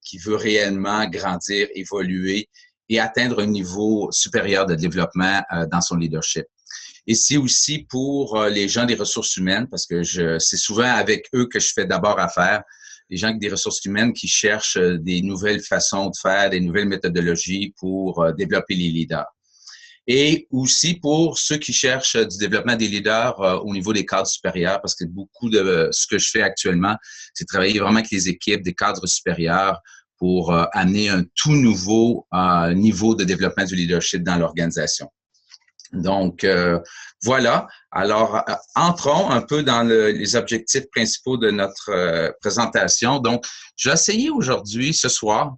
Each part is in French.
qui veut réellement grandir, évoluer et atteindre un niveau supérieur de développement dans son leadership. Et c'est aussi pour les gens des ressources humaines, parce que c'est souvent avec eux que je fais d'abord affaire, les gens des ressources humaines qui cherchent des nouvelles façons de faire, des nouvelles méthodologies pour développer les leaders. Et aussi pour ceux qui cherchent du développement des leaders au niveau des cadres supérieurs, parce que beaucoup de ce que je fais actuellement, c'est travailler vraiment avec les équipes des cadres supérieurs pour amener un tout nouveau niveau de développement du leadership dans l'organisation. Donc, voilà. Alors, entrons un peu dans les objectifs principaux de notre présentation. Donc, je vais essayer aujourd'hui, ce soir,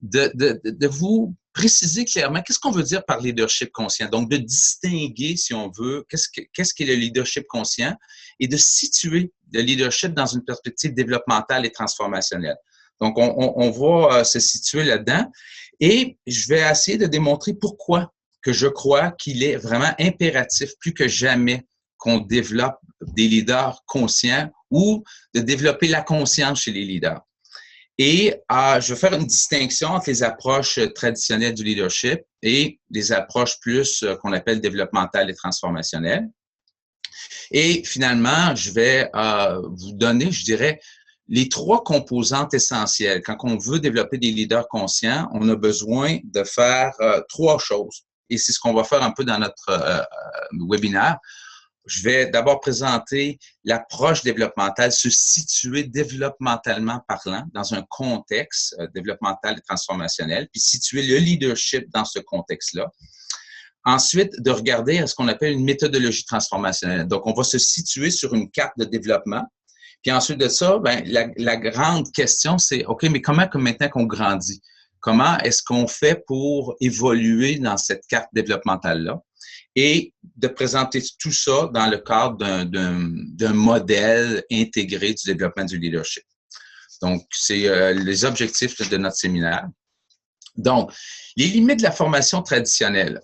de vous préciser clairement qu'est-ce qu'on veut dire par leadership conscient. Donc, de distinguer, si on veut, qu'est-ce qu'est le leadership conscient et de situer le leadership dans une perspective développementale et transformationnelle. Donc, on va se situer là-dedans et je vais essayer de démontrer pourquoi que je crois qu'il est vraiment impératif, plus que jamais, qu'on développe des leaders conscients ou de développer la conscience chez les leaders. Et je vais faire une distinction entre les approches traditionnelles du leadership et les approches plus qu'on appelle développementales et transformationnelles. Et finalement, je vais vous donner, je dirais, les 3 composantes essentielles. Quand on veut développer des leaders conscients, on a besoin de faire 3 choses. Et c'est ce qu'on va faire un peu dans notre webinaire. Je vais d'abord présenter l'approche développementale, se situer développemental parlant dans un contexte développemental et transformationnel, puis situer le leadership dans ce contexte-là. Ensuite, de regarder à ce qu'on appelle une méthodologie transformationnelle. Donc, on va se situer sur une carte de développement. Puis ensuite de ça, ben, la grande question, c'est, OK, mais comment maintenant qu'on grandit? Comment est-ce qu'on fait pour évoluer dans cette carte développementale-là? Et de présenter tout ça dans le cadre d'un modèle intégré du développement du leadership. Donc, c'est les objectifs de notre séminaire. Donc, les limites de la formation traditionnelle.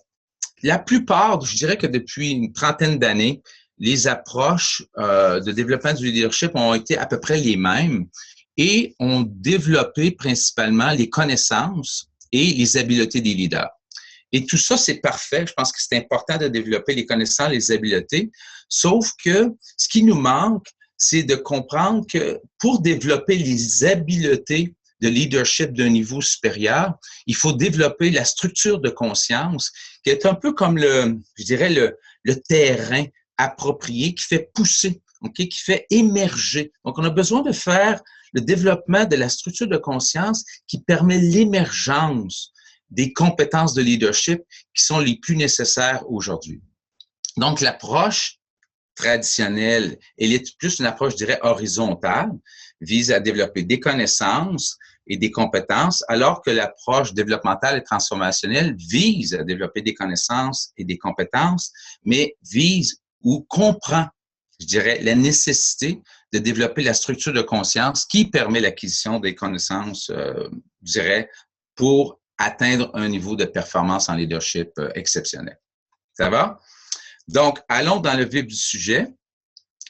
La plupart, je dirais que depuis une trentaine d'années, les approches de développement du leadership ont été à peu près les mêmes et ont développé principalement les connaissances et les habiletés des leaders. Et tout ça, c'est parfait. Je pense que c'est important de développer les connaissances, les habiletés. Sauf que ce qui nous manque, c'est de comprendre que pour développer les habiletés de leadership d'un niveau supérieur, il faut développer la structure de conscience qui est un peu comme je dirais, le terrain approprié qui fait pousser, okay, qui fait émerger. Donc, on a besoin de faire le développement de la structure de conscience qui permet l'émergence des compétences de leadership qui sont les plus nécessaires aujourd'hui. Donc, l'approche traditionnelle, elle est plus une approche, je dirais, horizontale, vise à développer des connaissances et des compétences, alors que l'approche développementale et transformationnelle vise à développer des connaissances et des compétences, mais vise ou comprend, je dirais, la nécessité de développer la structure de conscience qui permet l'acquisition des connaissances, je dirais, pour atteindre un niveau de performance en leadership exceptionnel. Ça va? Donc, allons dans le vif du sujet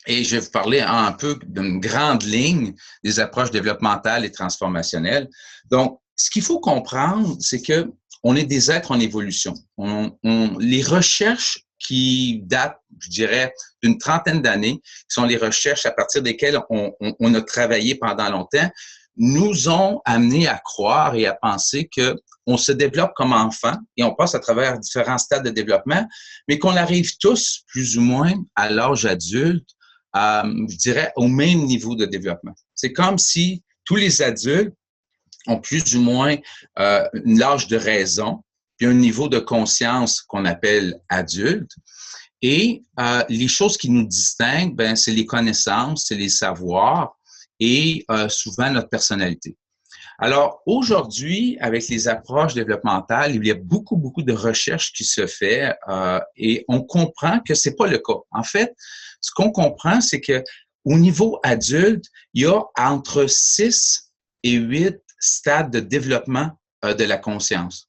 et je vais vous parler un peu d'une grande ligne des approches développementales et transformationnelles. Donc, ce qu'il faut comprendre, c'est que on est des êtres en évolution. Les recherches qui datent, je dirais, d'une trentaine d'années, qui sont les recherches à partir desquelles on a travaillé pendant longtemps, nous ont amené à croire et à penser que on se développe comme enfant et on passe à travers différents stades de développement, mais qu'on arrive tous, plus ou moins, à l'âge adulte, je dirais, au même niveau de développement. C'est comme si tous les adultes ont plus ou moins l'âge de raison, puis un niveau de conscience qu'on appelle adulte. Et les choses qui nous distinguent, ben, c'est les connaissances, c'est les savoirs et souvent notre personnalité. Alors, aujourd'hui, avec les approches développementales, il y a beaucoup de recherches qui se fait et on comprend que c'est pas le cas. En fait, ce qu'on comprend, c'est que au niveau adulte, il y a entre 6 et 8 stades de développement de la conscience.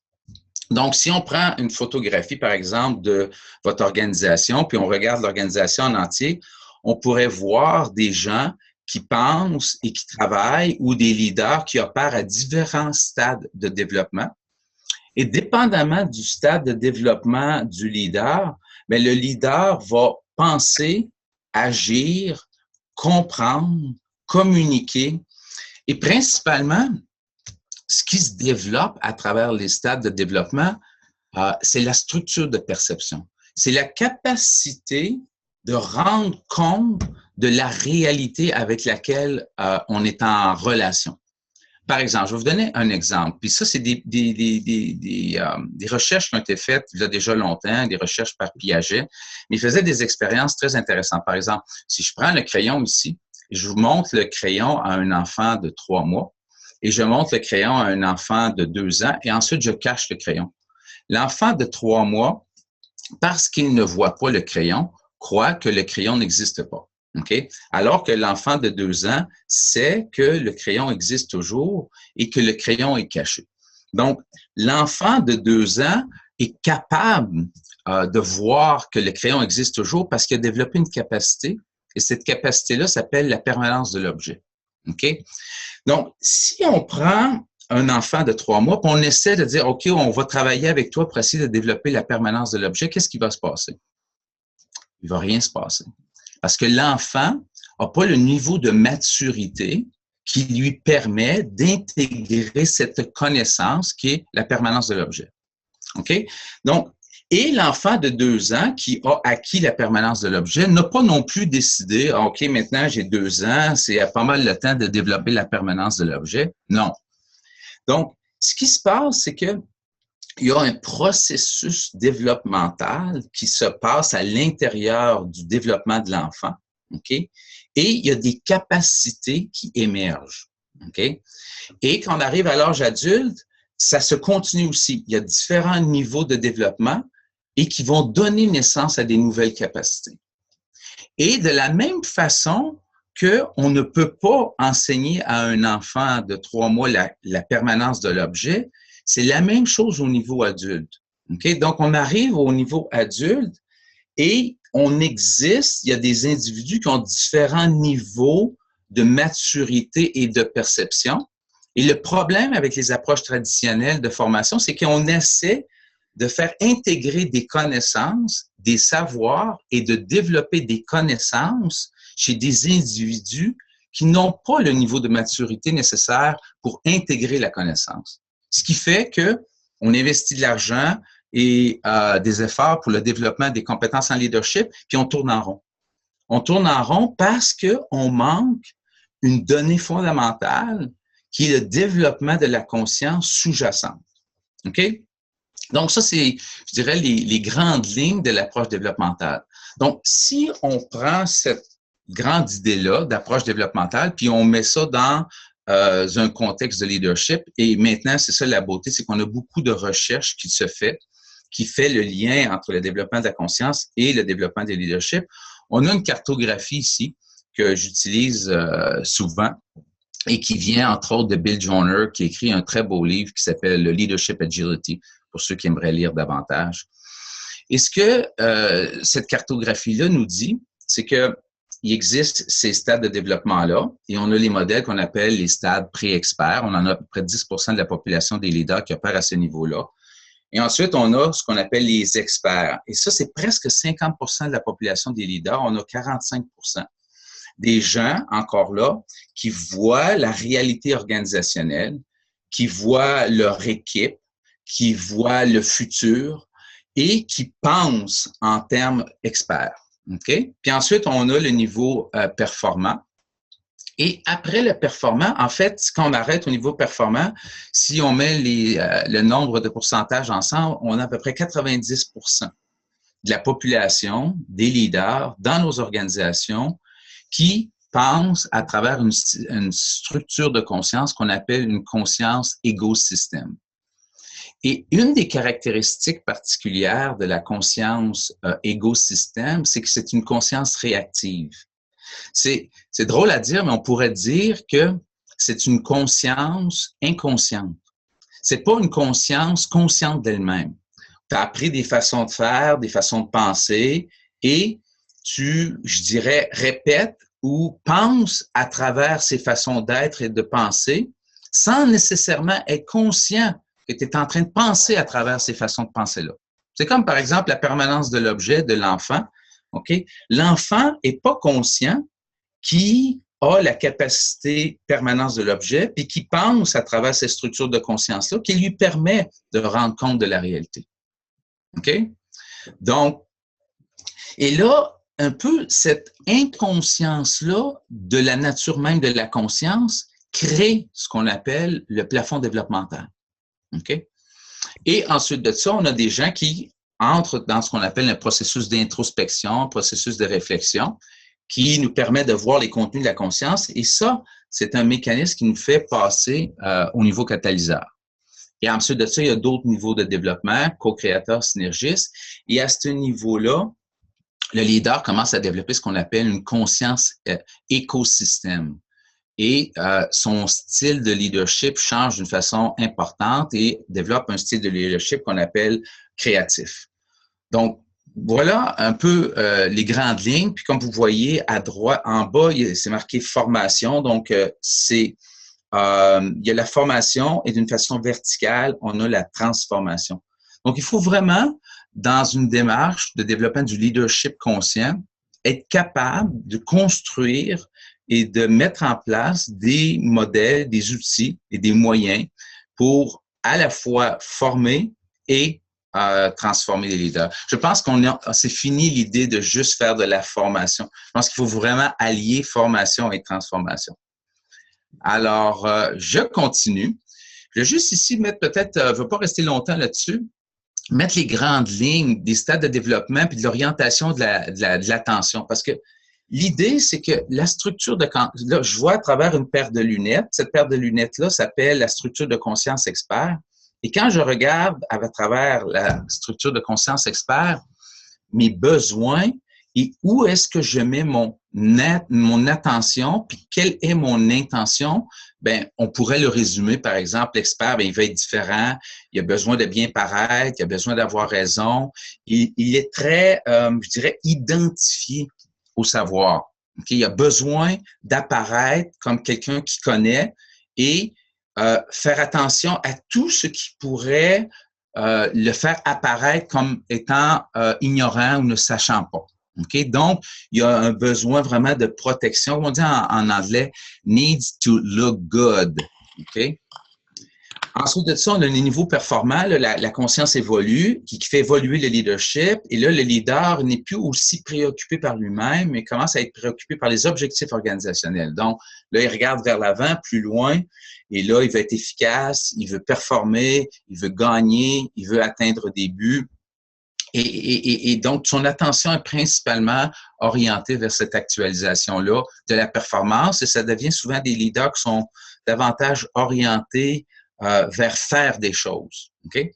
Donc, si on prend une photographie, par exemple, de votre organisation, puis on regarde l'organisation en entier, on pourrait voir des gens qui pensent et qui travaillent ou des leaders qui opèrent à différents stades de développement. Et dépendamment du stade de développement du leader, bien, le leader va penser, agir, comprendre, communiquer. Et principalement, ce qui se développe à travers les stades de développement, c'est la structure de perception. C'est la capacité de rendre compte de la réalité avec laquelle on est en relation. Par exemple, je vais vous donner un exemple. Puis ça, c'est des recherches qui ont été faites il y a déjà longtemps, des recherches par Piaget, mais ils faisaient des expériences très intéressantes. Par exemple, si je prends le crayon ici, je vous montre le crayon à un enfant de 3 mois et je montre le crayon à un enfant de 2 ans et ensuite je cache le crayon. L'enfant de 3 mois, parce qu'il ne voit pas le crayon, croit que le crayon n'existe pas. Okay? Alors que l'enfant de 2 ans sait que le crayon existe toujours et que le crayon est caché. Donc, l'enfant de 2 ans est capable de voir que le crayon existe toujours parce qu'il a développé une capacité et cette capacité-là s'appelle la permanence de l'objet. Okay? Donc, si on prend un enfant de 3 mois et on essaie de dire, OK, on va travailler avec toi pour essayer de développer la permanence de l'objet, qu'est-ce qui va se passer? Il ne va rien se passer. Parce que l'enfant n'a pas le niveau de maturité qui lui permet d'intégrer cette connaissance qui est la permanence de l'objet. OK? Donc, et l'enfant de 2 ans qui a acquis la permanence de l'objet n'a pas non plus décidé, OK, maintenant j'ai 2 ans, c'est pas mal le temps de développer la permanence de l'objet. Non. Donc, ce qui se passe, c'est que il y a un processus développemental qui se passe à l'intérieur du développement de l'enfant, OK? Et il y a des capacités qui émergent, OK? Et quand on arrive à l'âge adulte, ça se continue aussi. Il y a différents niveaux de développement et qui vont donner naissance à des nouvelles capacités. Et de la même façon qu'on ne peut pas enseigner à un enfant de 3 mois la permanence de l'objet, c'est la même chose au niveau adulte. Okay? Donc, on arrive au niveau adulte et on existe, il y a des individus qui ont différents niveaux de maturité et de perception. Et le problème avec les approches traditionnelles de formation, c'est qu'on essaie de faire intégrer des connaissances, des savoirs et de développer des connaissances chez des individus qui n'ont pas le niveau de maturité nécessaire pour intégrer la connaissance. Ce qui fait qu'on investit de l'argent et des efforts pour le développement des compétences en leadership, puis on tourne en rond. On tourne en rond parce qu'on manque une donnée fondamentale qui est le développement de la conscience sous-jacente. OK? Donc, ça, c'est, je dirais, les grandes lignes de l'approche développementale. Donc, si on prend cette grande idée-là d'approche développementale, puis on met ça dans un contexte de leadership. Et maintenant, c'est ça la beauté, c'est qu'on a beaucoup de recherches qui fait le lien entre le développement de la conscience et le développement du leadership. On a une cartographie ici que j'utilise souvent et qui vient, entre autres, de Bill Joyner, qui écrit un très beau livre qui s'appelle le Leadership Agility, pour ceux qui aimeraient lire davantage. Et ce que cette cartographie-là nous dit, c'est que il existe ces stades de développement-là et on a les modèles qu'on appelle les stades pré-experts. On en a à peu près 10% de la population des leaders qui opèrent à ce niveau-là. Et ensuite, on a ce qu'on appelle les experts. Et ça, c'est presque 50% de la population des leaders. On a 45% des gens, encore là, qui voient la réalité organisationnelle, qui voient leur équipe, qui voient le futur et qui pensent en termes experts. OK? Puis ensuite, on a le niveau performant. Et après le performant, en fait, quand on arrête au niveau performant, si on met le nombre de pourcentages ensemble, on a à peu près 90% de la population, des leaders dans nos organisations qui pensent à travers une structure de conscience qu'on appelle une conscience écosystème. Et une des caractéristiques particulières de la conscience écosystème, c'est que c'est une conscience réactive. C'est drôle à dire, mais on pourrait dire que c'est une conscience inconsciente. C'est pas une conscience consciente d'elle-même. Tu as appris des façons de faire, des façons de penser et tu, je dirais, répètes ou pense à travers ses façons d'être et de penser sans nécessairement être conscient que tu es en train de penser à travers ces façons de penser-là. C'est comme, par exemple, la permanence de l'objet de l'enfant. OK? L'enfant n'est pas conscient qu'il a la capacité permanence de l'objet, puis qui pense à travers ces structures de conscience-là, qui lui permet de rendre compte de la réalité. OK? Donc, et là, un peu cette inconscience-là de la nature même de la conscience crée ce qu'on appelle le plafond développemental. OK? Et ensuite de ça, on a des gens qui entrent dans ce qu'on appelle un processus d'introspection, processus de réflexion, qui nous permet de voir les contenus de la conscience. Et ça, c'est un mécanisme qui nous fait passer au niveau catalyseur. Et ensuite de ça, il y a d'autres niveaux de développement, co-créateur, synergiste. Et à ce niveau-là, le leader commence à développer ce qu'on appelle une conscience écosystème. Et son style de leadership change d'une façon importante et développe un style de leadership qu'on appelle créatif. Donc, voilà un peu les grandes lignes. Puis comme vous voyez, à droite, en bas, c'est marqué formation. Donc, il y a la formation et d'une façon verticale, on a la transformation. Donc, il faut vraiment, dans une démarche de développement du leadership conscient, être capable de construire et de mettre en place des modèles, des outils et des moyens pour à la fois former et transformer les leaders. Je pense c'est fini l'idée de juste faire de la formation. Je pense qu'il faut vraiment allier formation et transformation. Alors, je continue. Je vais juste ici mettre peut-être, je ne vais pas rester longtemps là-dessus, mettre les grandes lignes des stades de développement puis de l'orientation de l'attention. Parce que l'idée, c'est que la structure de... Là, je vois à travers une paire de lunettes. Cette paire de lunettes-là s'appelle la structure de conscience expert. Et quand je regarde à travers la structure de conscience expert, mes besoins et où est-ce que je mets mon attention, puis quelle est mon intention, ben on pourrait le résumer, par exemple, l'expert, ben il va être différent, il a besoin de bien paraître, il a besoin d'avoir raison, il est très, je dirais, identifié au savoir. Okay? Il a besoin d'apparaître comme quelqu'un qui connaît et faire attention à tout ce qui pourrait le faire apparaître comme étant ignorant ou ne sachant pas. Okay? Donc, il y a un besoin vraiment de protection. Comme on dit en anglais, needs to look good. Okay? Ensuite de ça, on a les niveaux performants. Là, la conscience évolue, qui fait évoluer le leadership. Et là, le leader n'est plus aussi préoccupé par lui-même, mais commence à être préoccupé par les objectifs organisationnels. Donc, là, il regarde vers l'avant, plus loin. Et là, il veut être efficace, il veut performer, il veut gagner, il veut atteindre des buts. Et donc, son attention est principalement orientée vers cette actualisation-là de la performance et ça devient souvent des leaders qui sont davantage orientés vers faire des choses. Okay?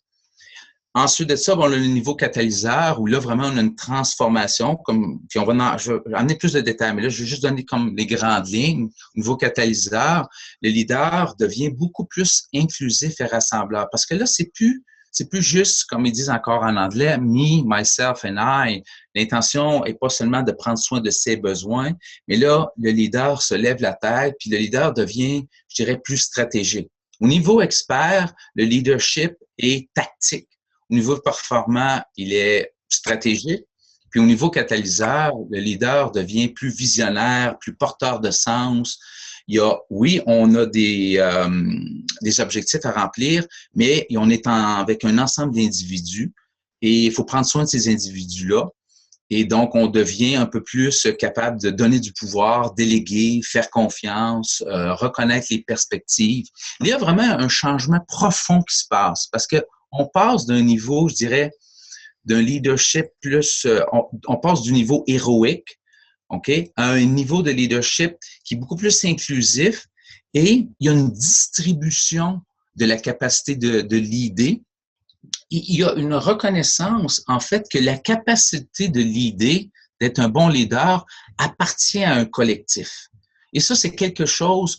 Ensuite de ça, bon, on a le niveau catalyseur où là, vraiment, on a une transformation. Puis je vais amener plus de détails, mais là, je vais juste donner comme les grandes lignes. Au niveau catalyseur, le leader devient beaucoup plus inclusif et rassembleur parce que là, c'est plus juste, comme ils disent encore en anglais, me, myself and I. L'intention n'est pas seulement de prendre soin de ses besoins, mais là, le leader se lève la tête, puis le leader devient, je dirais, plus stratégique. Au niveau expert, le leadership est tactique. Au niveau performant, il est stratégique. Puis au niveau catalyseur, le leader devient plus visionnaire, plus porteur de sens. Oui, on a des objectifs à remplir, mais on est avec un ensemble d'individus et il faut prendre soin de ces individus-là. Et donc, on devient un peu plus capable de donner du pouvoir, déléguer, faire confiance, reconnaître les perspectives. Il y a vraiment un changement profond qui se passe parce qu'on passe d'un niveau, je dirais, d'un leadership plus, on passe du niveau héroïque, okay, à un niveau de leadership qui est beaucoup plus inclusif et il y a une distribution de la capacité de leader. Il y a une reconnaissance, en fait, que la capacité de leader, d'être un bon leader, appartient à un collectif. Et ça, c'est quelque chose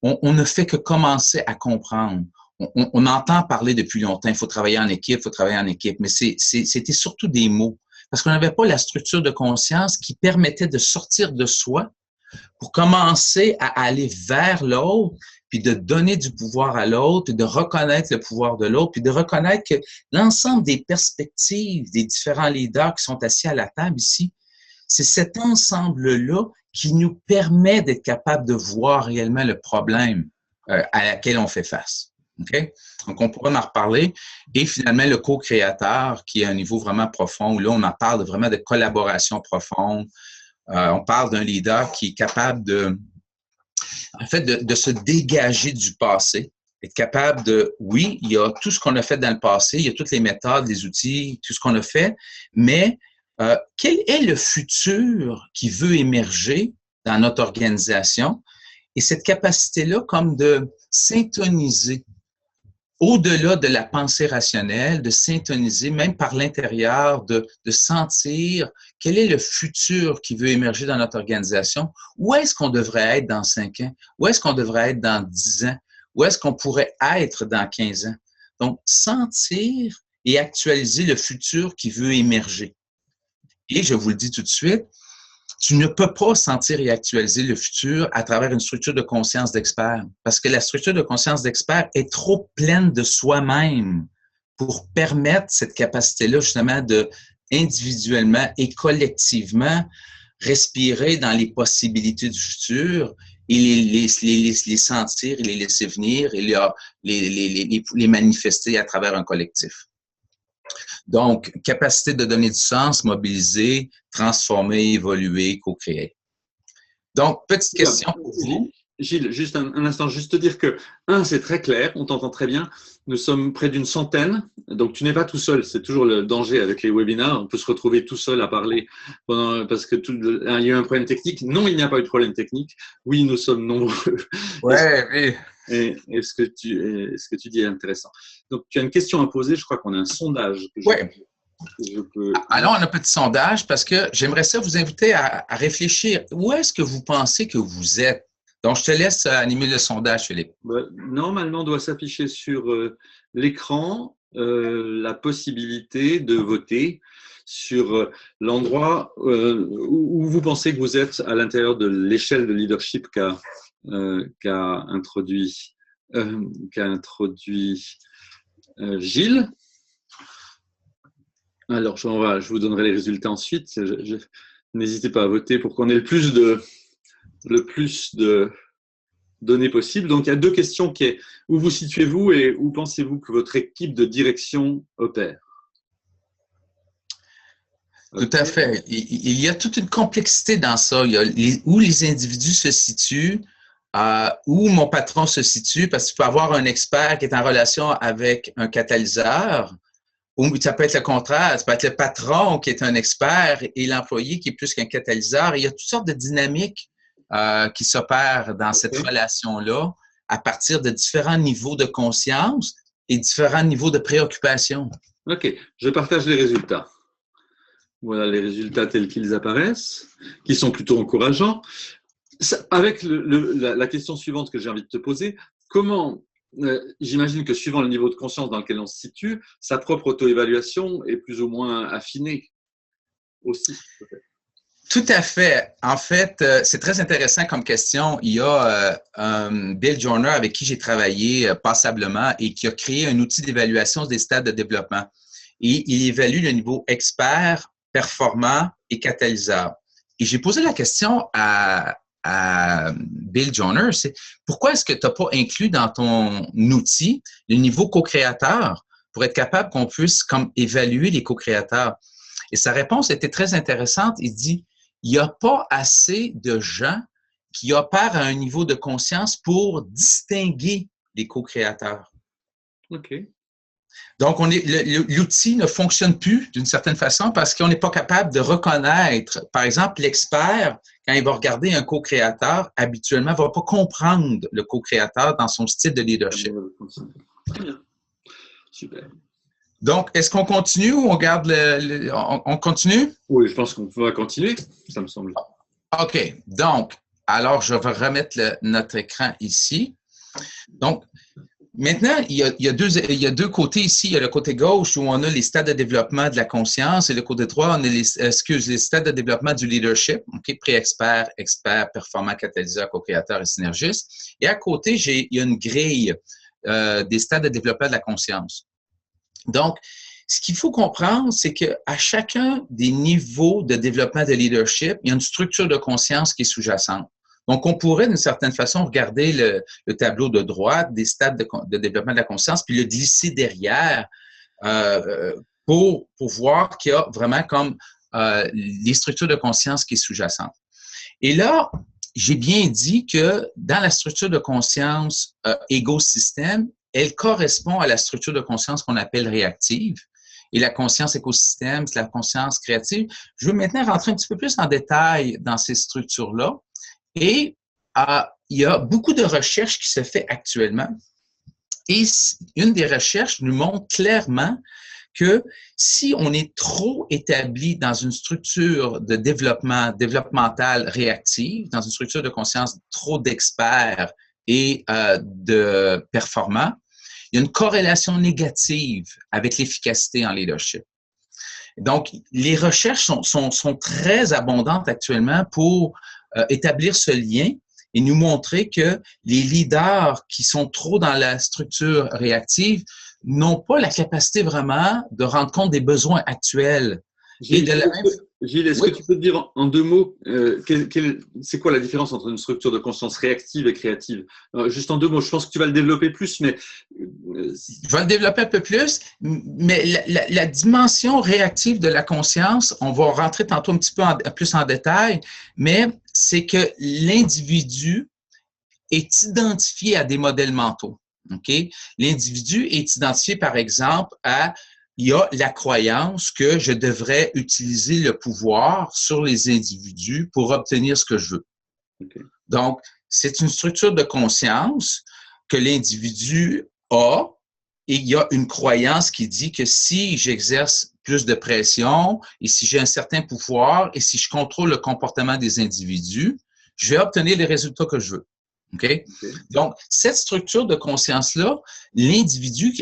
on ne fait que commencer à comprendre. On entend parler depuis longtemps, il faut travailler en équipe, mais c'était surtout des mots. Parce qu'on n'avait pas la structure de conscience qui permettait de sortir de soi pour commencer à aller vers l'autre, puis de donner du pouvoir à l'autre, puis de reconnaître le pouvoir de l'autre, puis de reconnaître que l'ensemble des perspectives des différents leaders qui sont assis à la table ici, c'est cet ensemble-là qui nous permet d'être capable de voir réellement le problème à laquelle on fait face. Okay? Donc, on pourra en reparler. Et finalement, le co-créateur, qui est à un niveau vraiment profond, où là, on en parle vraiment de collaboration profonde. On parle d'un leader qui est capable de se dégager du passé, être capable de, oui, il y a tout ce qu'on a fait dans le passé, il y a toutes les méthodes, les outils, tout ce qu'on a fait, mais quel est le futur qui veut émerger dans notre organisation? Et cette capacité-là, comme de syntoniser au-delà de la pensée rationnelle, de syntoniser, même par l'intérieur, de sentir quel est le futur qui veut émerger dans notre organisation. Où est-ce qu'on devrait être dans 5 ans? Où est-ce qu'on devrait être dans 10 ans? Où est-ce qu'on pourrait être dans 15 ans? Donc, sentir et actualiser le futur qui veut émerger. Et je vous le dis tout de suite, tu ne peux pas sentir et actualiser le futur à travers une structure de conscience d'expert, parce que la structure de conscience d'expert est trop pleine de soi-même pour permettre cette capacité-là justement de individuellement et collectivement respirer dans les possibilités du futur et les sentir et les laisser venir et les manifester à travers un collectif. Donc, capacité de donner du sens, mobiliser, transformer, évoluer, co-créer. Donc, petite question pour vous. Gilles, juste un instant, juste te dire que, c'est très clair, on t'entend très bien. Nous sommes près d'une centaine, donc tu n'es pas tout seul. C'est toujours le danger avec les webinaires. On peut se retrouver tout seul à parler parce que il y a eu un problème technique. Non, il n'y a pas eu de problème technique. Oui, nous sommes nombreux. Ouais, oui. Et ce que tu dis est intéressant. Donc, tu as une question à poser. Je crois qu'on a un sondage. Oui. Alors, on a un petit sondage parce que j'aimerais ça vous inviter à réfléchir. Où est-ce que vous pensez que vous êtes? Donc, je te laisse animer le sondage, Philippe. Normalement, on doit s'afficher sur l'écran la possibilité de voter sur l'endroit où vous pensez que vous êtes à l'intérieur de l'échelle de leadership qu'a introduit Gilles. Alors, je vous donnerai les résultats ensuite. N'hésitez pas à voter pour qu'on ait le plus de données possibles. Donc, il y a 2 questions qui est où vous situez-vous et où pensez-vous que votre équipe de direction opère? Tout à fait. Il y a toute une complexité dans ça. Il y a où les individus se situent, où mon patron se situe, parce que tu peux avoir un expert qui est en relation avec un catalyseur, ou ça peut être le contraire, ça peut être le patron qui est un expert et l'employé qui est plus qu'un catalyseur. Il y a toutes sortes de dynamiques qui s'opèrent dans cette relation-là à partir de différents niveaux de conscience et différents niveaux de préoccupation. OK. Je partage les résultats. Voilà les résultats tels qu'ils apparaissent, qui sont plutôt encourageants. Avec la question suivante que j'ai envie de te poser, comment, j'imagine que suivant le niveau de conscience dans lequel on se situe, sa propre auto-évaluation est plus ou moins affinée aussi, peut-être. Tout à fait. En fait, c'est très intéressant comme question. Il y a Bill Joyner avec qui j'ai travaillé passablement et qui a créé un outil d'évaluation des stades de développement. Et il évalue le niveau expert, performant et catalyseur. Et j'ai posé la question à Bill Joyner, c'est pourquoi est-ce que tu n'as pas inclus dans ton outil le niveau co-créateur pour être capable qu'on puisse comme évaluer les co-créateurs? Et sa réponse était très intéressante. Il dit, il n'y a pas assez de gens qui opèrent à un niveau de conscience pour distinguer les co-créateurs. OK. Donc, l'outil ne fonctionne plus d'une certaine façon parce qu'on n'est pas capable de reconnaître. Par exemple, l'expert, quand il va regarder un co-créateur, habituellement, ne va pas comprendre le co-créateur dans son style de leadership. Très bien. Super. Donc, est-ce qu'on continue ou on garde on continue? Oui, je pense qu'on va continuer, ça me semble. OK. Donc, alors, je vais remettre notre écran ici. Donc, Maintenant, il y a deux côtés ici. Il y a le côté gauche où on a les stades de développement de la conscience et le côté droit, on a les stades de développement du leadership, OK, pré-expert, expert, performant, catalyseur, co-créateur et synergiste. Et à côté, il y a une grille des stades de développement de la conscience. Donc, ce qu'il faut comprendre, c'est qu'à chacun des niveaux de développement de leadership, il y a une structure de conscience qui est sous-jacente. Donc, on pourrait, d'une certaine façon, regarder le tableau de droite des stades de développement de la conscience, puis le glisser derrière pour voir qu'il y a vraiment comme les structures de conscience qui est sous-jacente. Et là, j'ai bien dit que dans la structure de conscience écosystème, elle correspond à la structure de conscience qu'on appelle réactive. Et la conscience écosystème, c'est la conscience créative. Je veux maintenant rentrer un petit peu plus en détail dans ces structures-là. Et il y a beaucoup de recherches qui se fait actuellement. Et une des recherches nous montre clairement que si on est trop établi dans une structure de développement développemental réactive, dans une structure de conscience trop d'experts et de performants, il y a une corrélation négative avec l'efficacité en leadership. Donc, les recherches sont très abondantes actuellement pour établir ce lien et nous montrer que les leaders qui sont trop dans la structure réactive n'ont pas la capacité vraiment de rendre compte des besoins actuels. Gilles, est-ce que tu peux te dire en deux mots, c'est quoi la différence entre une structure de conscience réactive et créative? Juste en deux mots, je pense que tu vas le développer plus, mais… Je vais le développer un peu plus, mais la dimension réactive de la conscience, on va rentrer tantôt un petit peu plus en détail, mais c'est que l'individu est identifié à des modèles mentaux. Okay? L'individu est identifié, par exemple, il y a la croyance que je devrais utiliser le pouvoir sur les individus pour obtenir ce que je veux. Okay. Donc, c'est une structure de conscience que l'individu a et il y a une croyance qui dit que si j'exerce plus de pression et si j'ai un certain pouvoir et si je contrôle le comportement des individus, je vais obtenir les résultats que je veux. Okay? Donc, cette structure de conscience-là, l'individu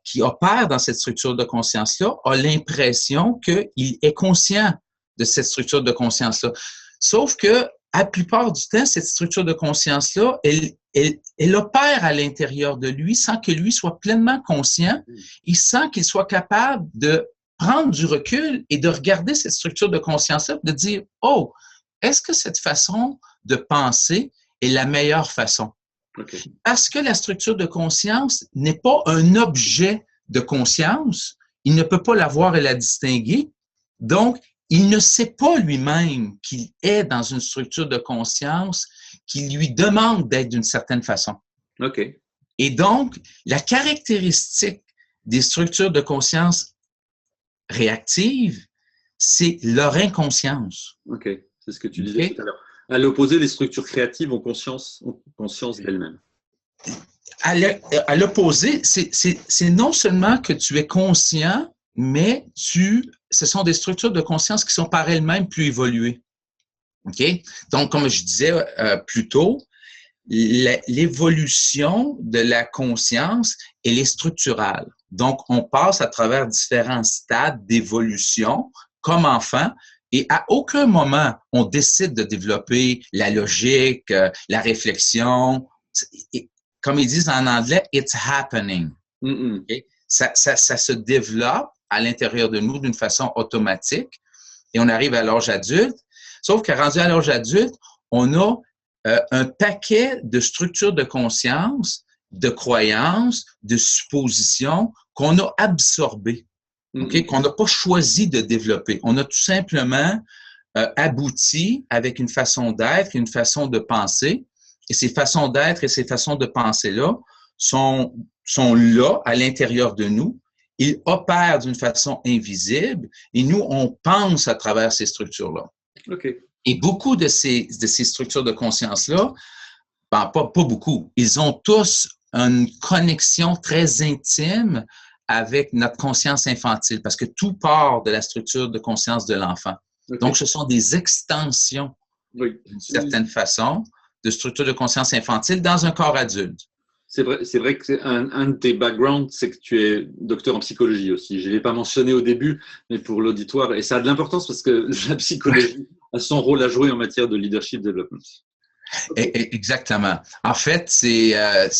qui opère dans cette structure de conscience-là a l'impression qu'il est conscient de cette structure de conscience-là. Sauf que, à la plupart du temps, cette structure de conscience-là, elle opère à l'intérieur de lui sans que lui soit pleinement conscient et sans qu'il soit capable de prendre du recul et de regarder cette structure de conscience-là, de dire « Oh, est-ce que cette façon de penser est la meilleure façon. » Okay. Parce que la structure de conscience n'est pas un objet de conscience, il ne peut pas la voir et la distinguer, donc il ne sait pas lui-même qu'il est dans une structure de conscience qui lui demande d'être d'une certaine façon. Okay. Et donc, la caractéristique des structures de conscience réactives, c'est leur inconscience. OK, c'est ce que tu disais tout à l'heure. À l'opposé, les structures créatives ont conscience d'elles-mêmes. À l'opposé, c'est non seulement que tu es conscient, mais ce sont des structures de conscience qui sont par elles-mêmes plus évoluées. OK? Donc, comme je disais plus tôt, l'évolution de la conscience, elle est structurale. Donc, on passe à travers différents stades d'évolution comme enfant. Et à aucun moment, on décide de développer la logique, la réflexion. Comme ils disent en anglais, « it's happening ». Okay? Ça se développe à l'intérieur de nous d'une façon automatique et on arrive à l'âge adulte. Sauf qu'à rendu à l'âge adulte, on a un paquet de structures de conscience, de croyances, de suppositions qu'on a absorbées. Okay, qu'on n'a pas choisi de développer. On a tout simplement abouti avec une façon d'être et une façon de penser. Et ces façons d'être et ces façons de penser-là sont là, à l'intérieur de nous. Ils opèrent d'une façon invisible et nous, on pense à travers ces structures-là. Okay. Et beaucoup de ces structures de conscience-là, ben, pas beaucoup, ils ont tous une connexion très intime avec notre conscience infantile, parce que tout part de la structure de conscience de l'enfant. Okay. Donc, ce sont des extensions, d'une certaine façon, de structure de conscience infantile dans un corps adulte. C'est vrai que c'est un de tes backgrounds, c'est que tu es docteur en psychologie aussi. Je ne l'ai pas mentionné au début, mais pour l'auditoire, et ça a de l'importance parce que la psychologie a son rôle à jouer en matière de leadership development. Exactement. En fait, je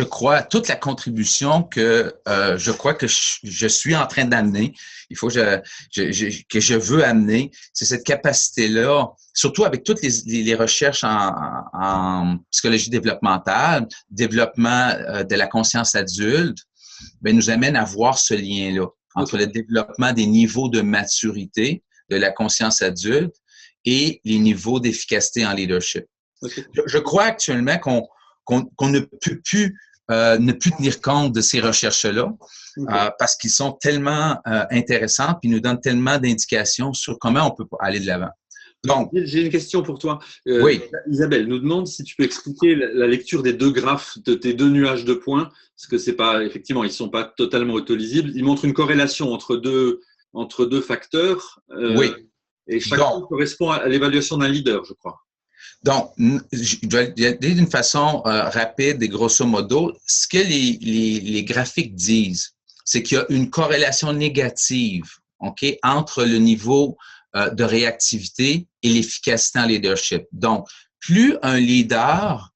crois, toute la contribution que je crois que je suis en train d'amener, il faut que je veux amener, c'est cette capacité-là, surtout avec toutes les recherches en psychologie développementale, développement de la conscience adulte, ben, nous amène à voir ce lien-là entre le développement des niveaux de maturité de la conscience adulte et les niveaux d'efficacité en leadership. Okay. Je crois actuellement qu'on ne peut plus tenir compte de ces recherches-là parce qu'ils sont tellement intéressants puis nous donnent tellement d'indications sur comment on peut aller de l'avant. Donc, j'ai une question pour toi. Oui. Isabelle nous demande si tu peux expliquer la lecture des deux graphes de tes deux nuages de points, parce que c'est pas, effectivement, ils sont pas totalement autolisibles. Ils montrent une corrélation entre deux facteurs. Oui. Et chacun correspond à l'évaluation d'un leader, je crois. Donc, je vais dire d'une façon rapide et grosso modo, ce que les graphiques disent, c'est qu'il y a une corrélation négative, OK, entre le niveau de réactivité et l'efficacité en leadership. Donc, plus un leader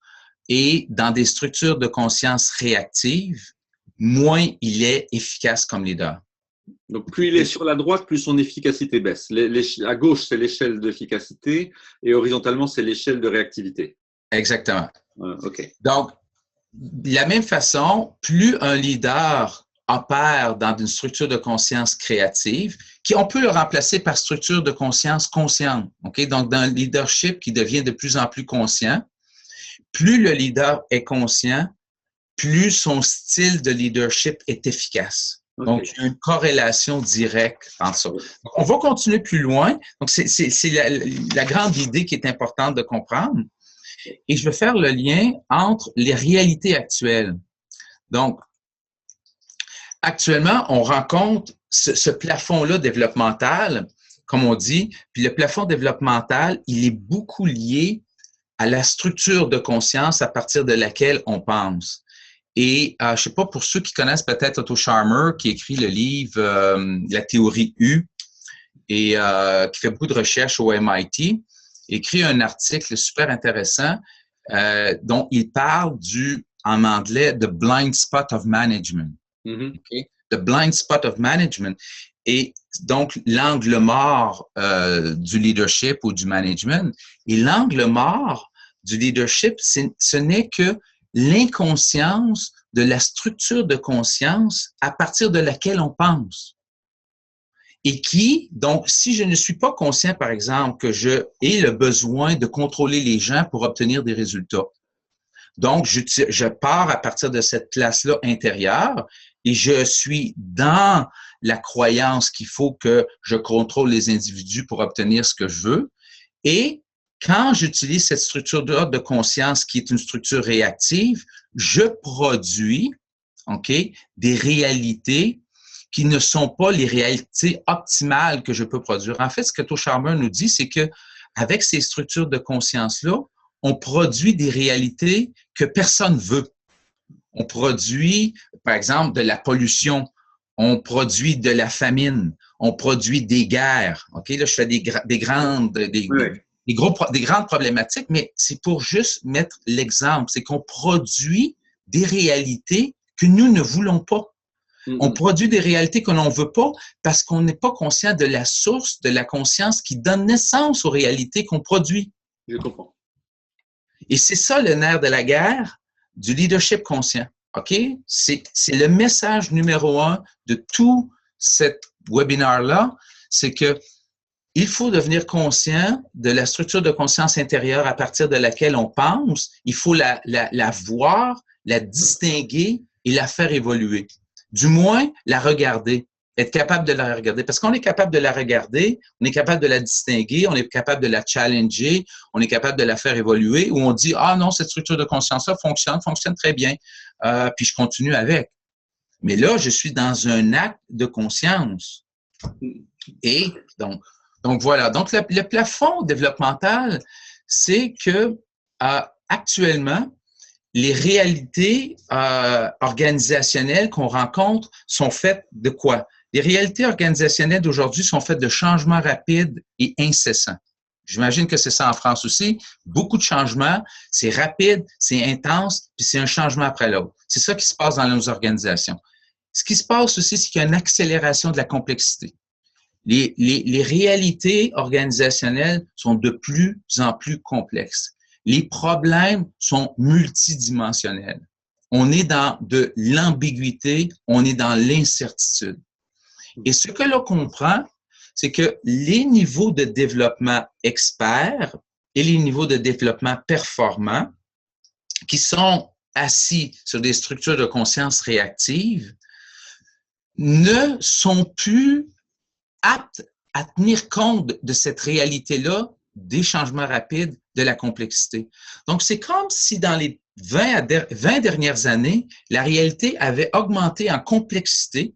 est dans des structures de conscience réactives, moins il est efficace comme leader. Donc, plus il est sur la droite, plus son efficacité baisse. À gauche, c'est l'échelle d'efficacité et horizontalement, c'est l'échelle de réactivité. Exactement. OK. Donc, de la même façon, plus un leader opère dans une structure de conscience créative, on peut le remplacer par structure de conscience consciente. OK? Donc, dans le leadership qui devient de plus en plus conscient, plus le leader est conscient, plus son style de leadership est efficace. Okay. Donc, il y a une corrélation directe entre ça. Donc, on va continuer plus loin. Donc, c'est la grande idée qui est importante de comprendre. Et je vais faire le lien entre les réalités actuelles. Donc, actuellement, on rencontre ce plafond-là développemental, comme on dit, puis le plafond développemental, il est beaucoup lié à la structure de conscience à partir de laquelle on pense. Et je ne sais pas, pour ceux qui connaissent peut-être Otto Scharmer, qui écrit le livre La théorie U et qui fait beaucoup de recherches au MIT, écrit un article super intéressant dont il parle en anglais, The Blind Spot of Management. Mm-hmm. Okay? The Blind Spot of Management. Et donc, l'angle mort du leadership ou du management. Et l'angle mort du leadership, ce n'est que l'inconscience de la structure de conscience à partir de laquelle on pense. Et donc, si je ne suis pas conscient, par exemple, que je ai le besoin de contrôler les gens pour obtenir des résultats, donc je pars à partir de cette place-là intérieure et je suis dans la croyance qu'il faut que je contrôle les individus pour obtenir ce que je veux. Et quand j'utilise cette structure de conscience qui est une structure réactive, je produis, OK, des réalités qui ne sont pas les réalités optimales que je peux produire. En fait, ce que Otto Scharmer nous dit, c'est que avec ces structures de conscience-là, on produit des réalités que personne veut. On produit, par exemple, de la pollution, on produit de la famine, on produit des guerres. OK, là, je fais des grandes problématiques, mais c'est pour juste mettre l'exemple. C'est qu'on produit des réalités que nous ne voulons pas. Mm-hmm. On produit des réalités que l'on ne veut pas parce qu'on n'est pas conscient de la source de la conscience qui donne naissance aux réalités qu'on produit. Je comprends. Et c'est ça le nerf de la guerre du leadership conscient. OK? C'est le message numéro 1 de tout cet webinaire-là, c'est que il faut devenir conscient de la structure de conscience intérieure à partir de laquelle on pense. Il faut la voir, la distinguer et la faire évoluer. Du moins, la regarder, être capable de la regarder. Parce qu'on est capable de la regarder, on est capable de la distinguer, on est capable de la challenger, on est capable de la faire évoluer, ou on dit « Ah non, cette structure de conscience-là fonctionne très bien, puis je continue avec. » Mais là, je suis dans un acte de conscience. Et donc voilà. Donc, le plafond développemental, c'est que actuellement, les réalités organisationnelles qu'on rencontre sont faites de quoi? Les réalités organisationnelles d'aujourd'hui sont faites de changements rapides et incessants. J'imagine que c'est ça en France aussi. Beaucoup de changements, c'est rapide, c'est intense, puis c'est un changement après l'autre. C'est ça qui se passe dans nos organisations. Ce qui se passe aussi, c'est qu'il y a une accélération de la complexité. Les réalités organisationnelles sont de plus en plus complexes. Les problèmes sont multidimensionnels. On est dans de l'ambiguïté, on est dans l'incertitude. Et ce que l'on comprend, c'est que les niveaux de développement experts et les niveaux de développement performants qui sont assis sur des structures de conscience réactives ne sont plus aptes à tenir compte de cette réalité-là, des changements rapides, de la complexité. Donc, c'est comme si dans les 20 dernières années, la réalité avait augmenté en complexité,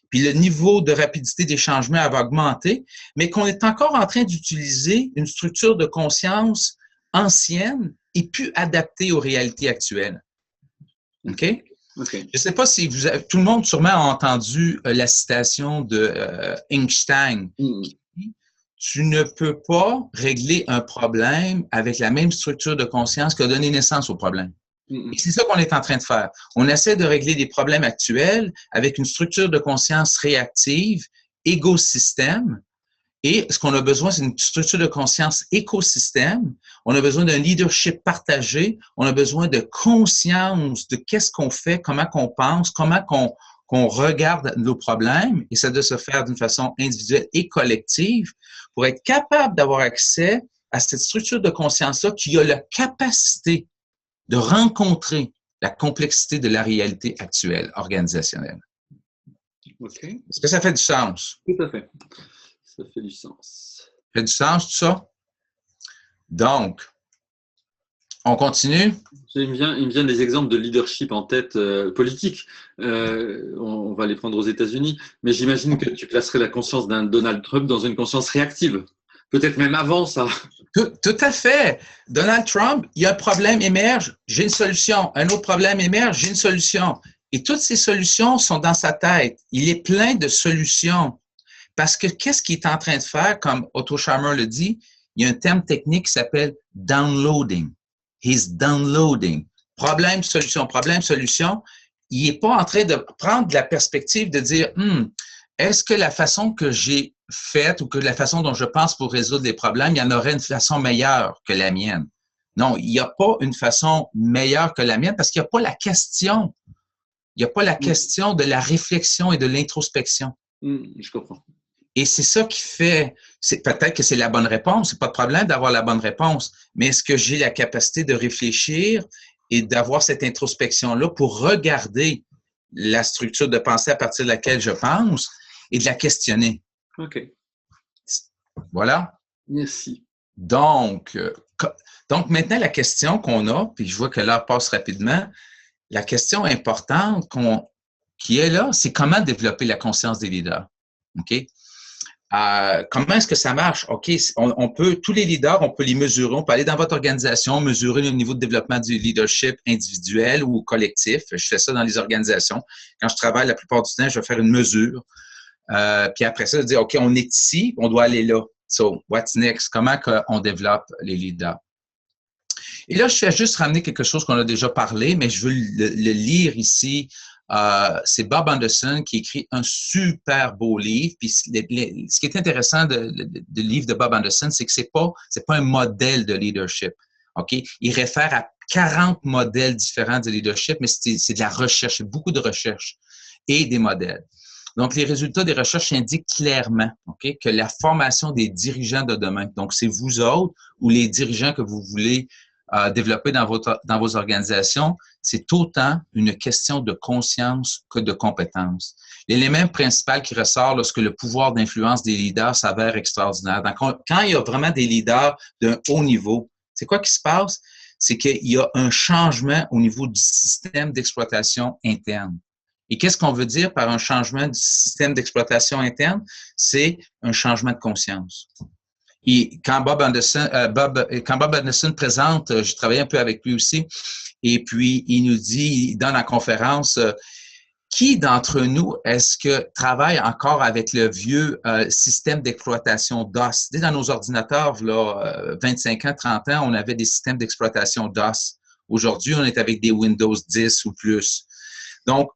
puis le niveau de rapidité des changements avait augmenté, mais qu'on est encore en train d'utiliser une structure de conscience ancienne et plus adaptée aux réalités actuelles. OK? Okay. Je ne sais pas si tout le monde sûrement a entendu la citation de Einstein. Tu ne peux pas régler un problème avec la même structure de conscience qui a donné naissance au problème. Et c'est ça qu'on est en train de faire. On essaie de régler des problèmes actuels avec une structure de conscience réactive, écosystème. Et ce qu'on a besoin, c'est une structure de conscience écosystème. On a besoin d'un leadership partagé. On a besoin de conscience de qu'est-ce qu'on fait, comment qu'on pense, comment qu'on regarde nos problèmes. Et ça doit se faire d'une façon individuelle et collective pour être capable d'avoir accès à cette structure de conscience-là qui a la capacité de rencontrer la complexité de la réalité actuelle organisationnelle. Okay. Est-ce que ça fait du sens? Tout à fait. Ça fait du sens. Ça fait du sens, tout ça? Donc, on continue? Il me vient des exemples de leadership en tête politique. On va les prendre aux États-Unis, mais j'imagine que tu placerais la conscience d'un Donald Trump dans une conscience réactive. Peut-être même avant ça. Tout à fait. Donald Trump, il y a un problème émerge, j'ai une solution. Un autre problème émerge, j'ai une solution. Et toutes ces solutions sont dans sa tête. Il est plein de solutions. Parce que qu'est-ce qu'il est en train de faire, comme Otto Scharmer le dit, il y a un terme technique qui s'appelle downloading. He's downloading. Problème, solution, problème, solution. Il n'est pas en train de prendre la perspective de dire, est-ce que la façon que j'ai faite ou que la façon dont je pense pour résoudre les problèmes, il y en aurait une façon meilleure que la mienne? Non, il n'y a pas une façon meilleure que la mienne parce qu'il n'y a pas la question. Il n'y a pas la question de la réflexion et de l'introspection. Je comprends. Et c'est ça qui fait, peut-être que c'est la bonne réponse, c'est pas de problème d'avoir la bonne réponse, mais est-ce que j'ai la capacité de réfléchir et d'avoir cette introspection-là pour regarder la structure de pensée à partir de laquelle je pense et de la questionner? OK. Voilà. Merci. Donc maintenant, la question qu'on a, puis je vois que l'heure passe rapidement, la question importante qui est là, c'est comment développer la conscience des leaders. OK? Comment est-ce que ça marche? OK, on peut, tous les leaders, on peut les mesurer. On peut aller dans votre organisation, mesurer le niveau de développement du leadership individuel ou collectif. Je fais ça dans les organisations. Quand je travaille, la plupart du temps, je vais faire une mesure. Puis après ça, je dis, OK, on est ici, on doit aller là. So, what's next? Comment on développe les leaders? Et là, je fais juste ramener quelque chose qu'on a déjà parlé, mais je veux le lire ici. C'est Bob Anderson qui écrit un super beau livre. Puis ce qui est intéressant du livre de Bob Anderson, c'est que c'est pas un modèle de leadership. OK? Il réfère à 40 modèles différents de leadership, mais c'est de la recherche, c'est beaucoup de recherche et des modèles. Donc, les résultats des recherches indiquent clairement, OK, que la formation des dirigeants de demain, donc c'est vous autres ou les dirigeants que vous voulez développer dans vos organisations, c'est autant une question de conscience que de compétence. L'élément principal qui ressort lorsque le pouvoir d'influence des leaders s'avère extraordinaire. Donc, quand il y a vraiment des leaders d'un haut niveau, c'est quoi qui se passe? C'est qu'il y a un changement au niveau du système d'exploitation interne. Et qu'est-ce qu'on veut dire par un changement du système d'exploitation interne? C'est un changement de conscience. Et quand Bob Anderson présente, j'ai travaillé un peu avec lui aussi, Et puis, il donne en conférence qui d'entre nous est-ce que travaille encore avec le vieux système d'exploitation DOS? Dans nos ordinateurs, là, 25 ans, 30 ans, on avait des systèmes d'exploitation DOS. Aujourd'hui, on est avec des Windows 10 ou plus. Donc,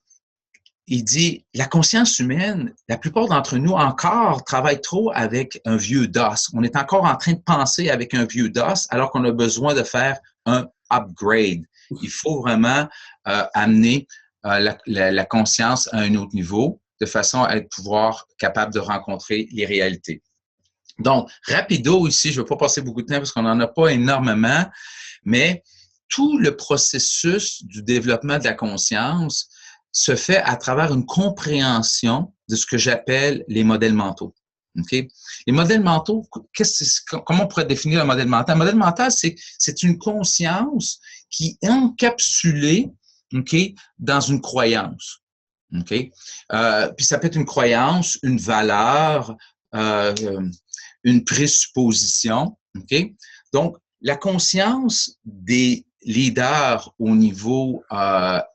il dit, la conscience humaine, la plupart d'entre nous encore travaillent trop avec un vieux DOS. On est encore en train de penser avec un vieux DOS alors qu'on a besoin de faire un upgrade. Il faut vraiment amener la conscience à un autre niveau de façon à être capable de rencontrer les réalités. Donc, rapido ici, je ne veux pas passer beaucoup de temps parce qu'on n'en a pas énormément, mais tout le processus du développement de la conscience se fait à travers une compréhension de ce que j'appelle les modèles mentaux. Okay? Les modèles mentaux, comment on pourrait définir un modèle mental? Un modèle mental, c'est une conscience qui est encapsulée, okay, dans une croyance. Okay? Puis ça peut être une croyance, une valeur, une présupposition. Okay? Donc, la conscience des leaders au niveau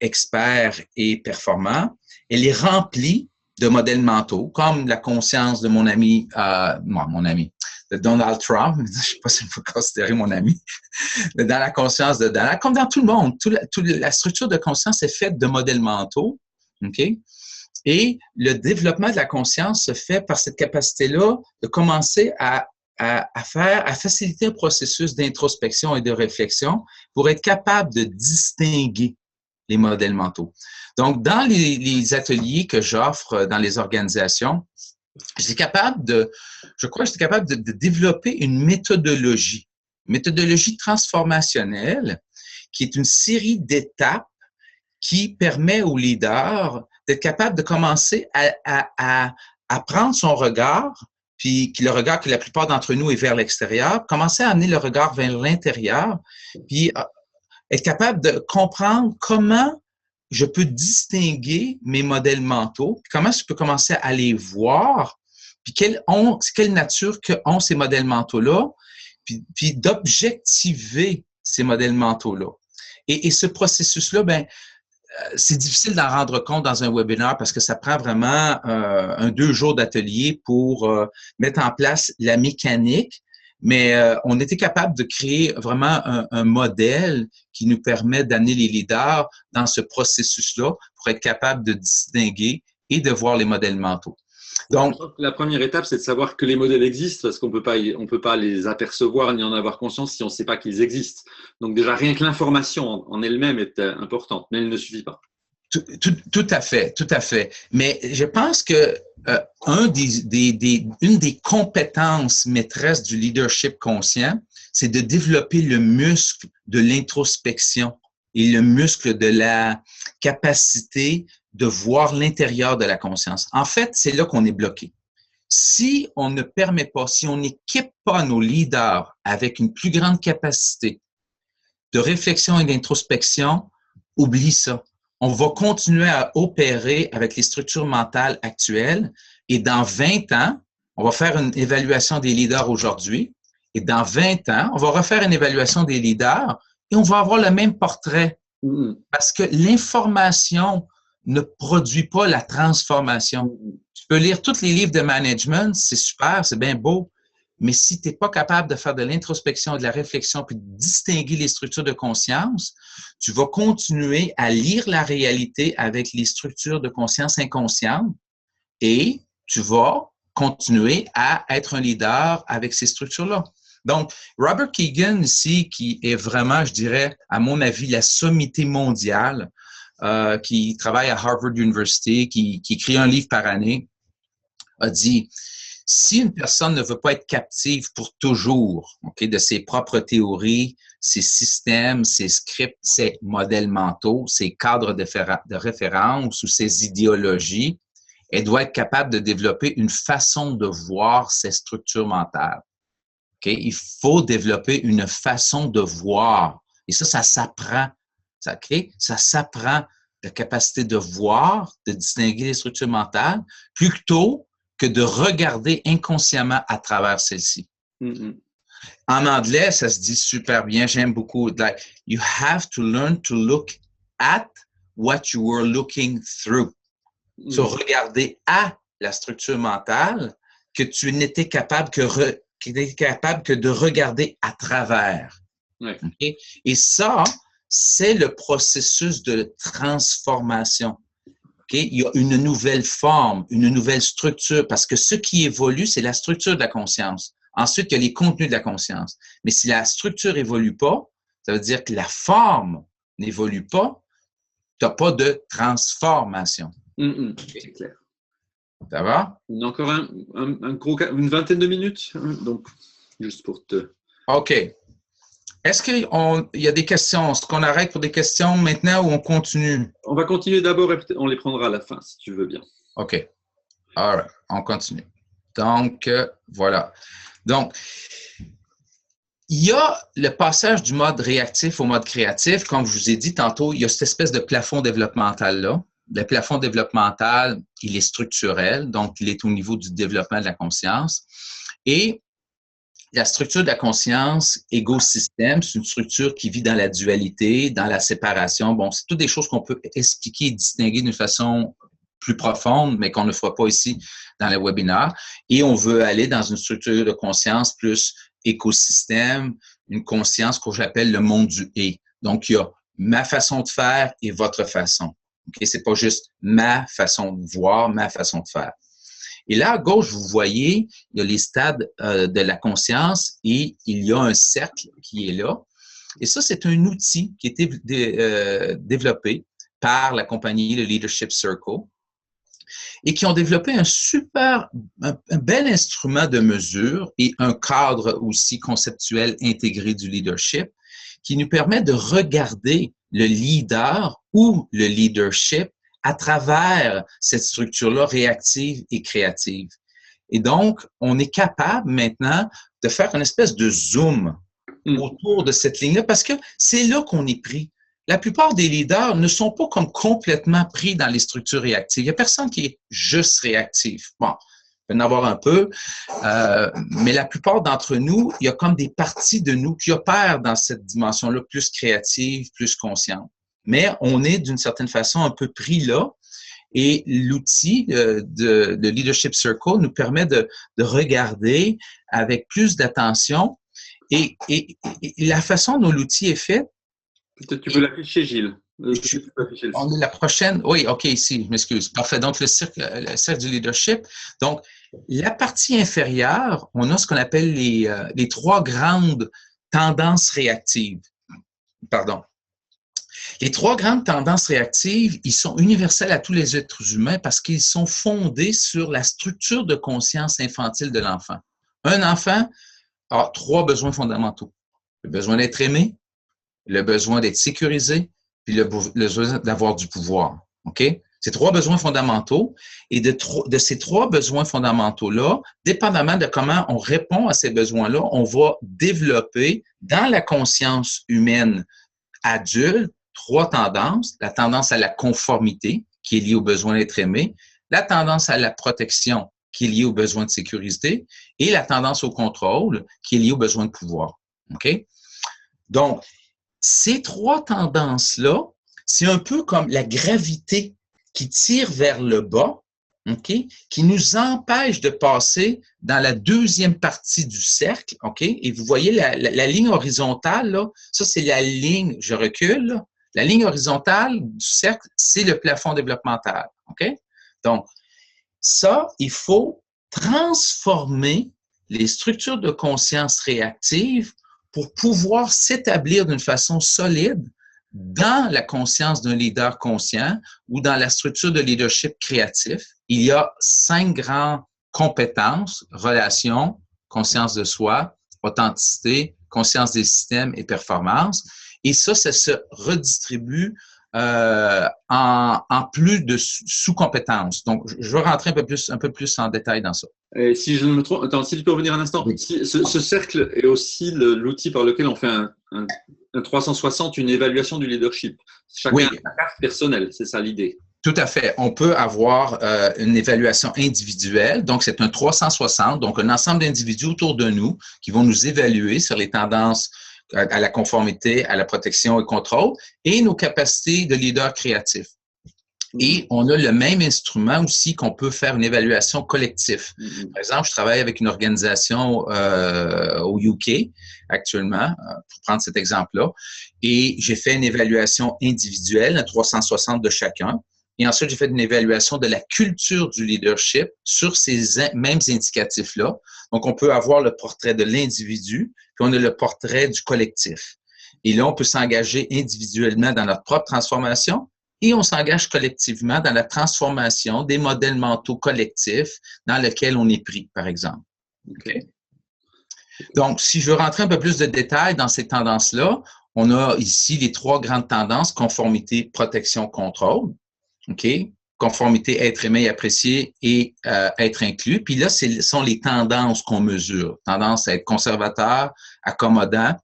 expert et performant, elle est remplie de modèles mentaux, comme la conscience de mon ami, de Donald Trump, je ne sais pas si on peut considérer mon ami, dans la conscience de Donald, comme dans tout le monde, la structure de conscience est faite de modèles mentaux, OK? Et le développement de la conscience se fait par cette capacité-là de commencer à faciliter un processus d'introspection et de réflexion pour être capable de distinguer les modèles mentaux. Donc, dans les ateliers que j'offre dans les organisations, je crois que j'étais capable de développer une méthodologie transformationnelle qui est une série d'étapes qui permet aux leaders d'être capable de commencer à prendre son regard, puis le regard que la plupart d'entre nous est vers l'extérieur, commencer à amener le regard vers l'intérieur, puis être capable de comprendre comment je peux distinguer mes modèles mentaux, puis comment je peux commencer à les voir, puis quelle nature que ont ces modèles mentaux-là, puis d'objectiver ces modèles mentaux-là. Et ce processus-là, c'est difficile d'en rendre compte dans un webinaire parce que ça prend vraiment 2 jours d'atelier pour mettre en place la mécanique, mais on était capable de créer vraiment un modèle qui nous permet d'amener les leaders dans ce processus-là pour être capable de distinguer et de voir les modèles mentaux. Donc, la première étape, c'est de savoir que les modèles existent parce qu'on peut pas les apercevoir ni en avoir conscience si on ne sait pas qu'ils existent. Donc déjà, rien que l'information en elle-même est importante, mais elle ne suffit pas. Tout à fait. Mais je pense que une des compétences maîtresses du leadership conscient, c'est de développer le muscle de l'introspection et le muscle de la capacité de voir l'intérieur de la conscience. En fait, c'est là qu'on est bloqué. Si on ne permet pas, si on n'équipe pas nos leaders avec une plus grande capacité de réflexion et d'introspection, oublie ça. On va continuer à opérer avec les structures mentales actuelles et dans 20 ans, on va faire une évaluation des leaders aujourd'hui et dans 20 ans, on va refaire une évaluation des leaders et on va avoir le même portrait parce que l'information ne produit pas la transformation. Tu peux lire tous les livres de management, c'est super, c'est bien beau, mais si tu n'es pas capable de faire de l'introspection, de la réflexion, puis de distinguer les structures de conscience, tu vas continuer à lire la réalité avec les structures de conscience inconscientes et tu vas continuer à être un leader avec ces structures-là. Donc, Robert Kegan ici, qui est vraiment, je dirais, à mon avis, la sommité mondiale, qui travaille à Harvard University, qui écrit un livre par année, a dit, si une personne ne veut pas être captive pour toujours, de ses propres théories, ses systèmes, ses scripts, ses modèles mentaux, ses cadres de référence ou ses idéologies, elle doit être capable de développer une façon de voir ses structures mentales. Il faut développer une façon de voir. Et ça s'apprend. Ça s'apprend, la capacité de voir, de distinguer les structures mentales, plutôt que de regarder inconsciemment à travers celles-ci. En anglais, ça se dit super bien. J'aime beaucoup. Like, you have to learn to look at what you were looking through. So, regarder à la structure mentale que tu n'étais capable que de regarder à travers. Ouais. Okay? Et ça, c'est le processus de transformation. Okay? Il y a une nouvelle forme, une nouvelle structure, parce que ce qui évolue, c'est la structure de la conscience. Ensuite, il y a les contenus de la conscience. Mais si la structure évolue pas, ça veut dire que la forme n'évolue pas, tu n'as pas de transformation. C'est clair. Ça va? On a encore une vingtaine de minutes, donc juste pour te... OK. Est-ce qu'il y a des questions? Est-ce qu'on arrête pour des questions maintenant ou on continue? On va continuer d'abord et on les prendra à la fin, si tu veux bien. OK. All right. On continue. Donc, voilà. Donc, il y a le passage du mode réactif au mode créatif. Comme je vous ai dit tantôt, il y a cette espèce de plafond développemental-là. Le plafond développemental, il est structurel, donc il est au niveau du développement de la conscience. Et la structure de la conscience, égo-système, c'est une structure qui vit dans la dualité, dans la séparation. Bon, c'est toutes des choses qu'on peut expliquer et distinguer d'une façon plus profonde, mais qu'on ne fera pas ici dans le webinaire. Et on veut aller dans une structure de conscience plus écosystème, une conscience que j'appelle le monde du « et ». Donc, il y a ma façon de faire et votre façon. Okay? C'est pas juste ma façon de voir, ma façon de faire. Et là, à gauche, vous voyez, il y a les stades de la conscience et il y a un cercle qui est là. Et ça, c'est un outil qui a été développé par la compagnie, le Leadership Circle, et qui ont développé un bel instrument de mesure et un cadre aussi conceptuel intégré du leadership qui nous permet de regarder le leader ou le leadership à travers cette structure-là réactive et créative. Et donc, on est capable maintenant de faire une espèce de zoom autour de cette ligne-là parce que c'est là qu'on est pris. La plupart des leaders ne sont pas comme complètement pris dans les structures réactives. Il n'y a personne qui est juste réactif. Bon, il peut y en avoir un peu, mais la plupart d'entre nous, il y a comme des parties de nous qui opèrent dans cette dimension-là plus créative, plus consciente. Mais on est d'une certaine façon un peu pris là. Et l'outil de Leadership Circle nous permet de regarder avec plus d'attention. Et la façon dont l'outil est fait. Peut-être tu peux l'afficher, Gilles. On est la prochaine. Oui, OK, ici, je m'excuse. Parfait. Donc, le cercle du leadership. Donc, la partie inférieure, on a ce qu'on appelle les trois grandes tendances réactives. Pardon. Les trois grandes tendances réactives, ils sont universels à tous les êtres humains parce qu'ils sont fondés sur la structure de conscience infantile de l'enfant. Un enfant a trois besoins fondamentaux. Le besoin d'être aimé, le besoin d'être sécurisé, puis le besoin d'avoir du pouvoir. OK? Ces trois besoins fondamentaux. Et de ces trois besoins fondamentaux-là, dépendamment de comment on répond à ces besoins-là, on va développer dans la conscience humaine adulte trois tendances. La tendance à la conformité, qui est liée au besoin d'être aimé, la tendance à la protection, qui est liée au besoin de sécurité, et la tendance au contrôle, qui est liée au besoin de pouvoir. OK? Donc, ces trois tendances-là, c'est un peu comme la gravité qui tire vers le bas, OK, qui nous empêche de passer dans la deuxième partie du cercle, OK? Et vous voyez la ligne horizontale, là, ça, c'est la ligne, je recule, là. La ligne horizontale du cercle, c'est le plafond développemental, OK? Donc, ça, il faut transformer les structures de conscience réactives pour pouvoir s'établir d'une façon solide dans la conscience d'un leader conscient ou dans la structure de leadership créatif. Il y a 5 grandes compétences: relations, conscience de soi, authenticité, conscience des systèmes et performance. Et ça se redistribue en plus de sous-compétences. Donc, je vais rentrer un peu plus en détail dans ça. Et si je ne me trompe, attends, si tu peux revenir un instant. Oui. Ce cercle est aussi l'outil par lequel on fait un 360, une évaluation du leadership. Chacun a sa carte personnelle, c'est ça l'idée. Tout à fait. On peut avoir une évaluation individuelle. Donc, c'est un 360, donc un ensemble d'individus autour de nous qui vont nous évaluer sur les tendances à la conformité, à la protection et contrôle et nos capacités de leader créatif. Et on a le même instrument aussi qu'on peut faire une évaluation collective. Par exemple, je travaille avec une organisation au UK actuellement, pour prendre cet exemple-là, et j'ai fait une évaluation individuelle, un 360 de chacun. Et ensuite, j'ai fait une évaluation de la culture du leadership sur ces mêmes indicatifs-là. Donc, on peut avoir le portrait de l'individu, puis on a le portrait du collectif. Et là, on peut s'engager individuellement dans notre propre transformation et on s'engage collectivement dans la transformation des modèles mentaux collectifs dans lesquels on est pris, par exemple. Okay? Donc, si je veux rentrer un peu plus de détails dans ces tendances-là, on a ici les 3 grandes tendances, conformité, protection, contrôle. OK? Conformité, être aimé, apprécié et être inclus. Puis là, ce sont les tendances qu'on mesure. Tendance à être conservateur, accommodant,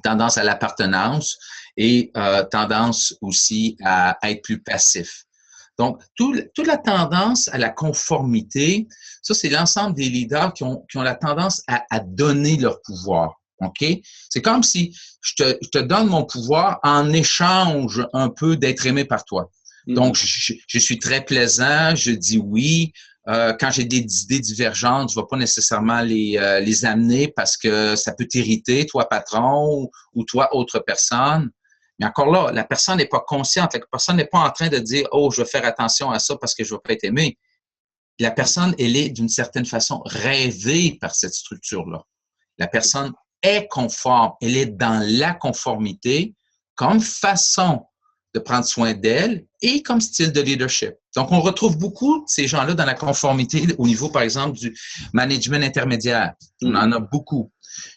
tendance à l'appartenance et tendance aussi à être plus passif. Donc, toute la tendance à la conformité, ça, c'est l'ensemble des leaders qui ont la tendance à donner leur pouvoir. OK? C'est comme si je te donne mon pouvoir en échange un peu d'être aimé par toi. Donc, je suis très plaisant, je dis oui. Quand j'ai des idées divergentes, je ne vais pas nécessairement les amener parce que ça peut t'irriter, toi patron ou toi autre personne. Mais encore là, la personne n'est pas consciente. La personne n'est pas en train de dire « Oh, je vais faire attention à ça parce que je ne vais pas être aimé ». La personne, elle est d'une certaine façon rêvée par cette structure-là. La personne est conforme, elle est dans la conformité comme façon de prendre soin d'elle et comme style de leadership. Donc, on retrouve beaucoup ces gens-là dans la conformité au niveau, par exemple, du management intermédiaire. On en a beaucoup.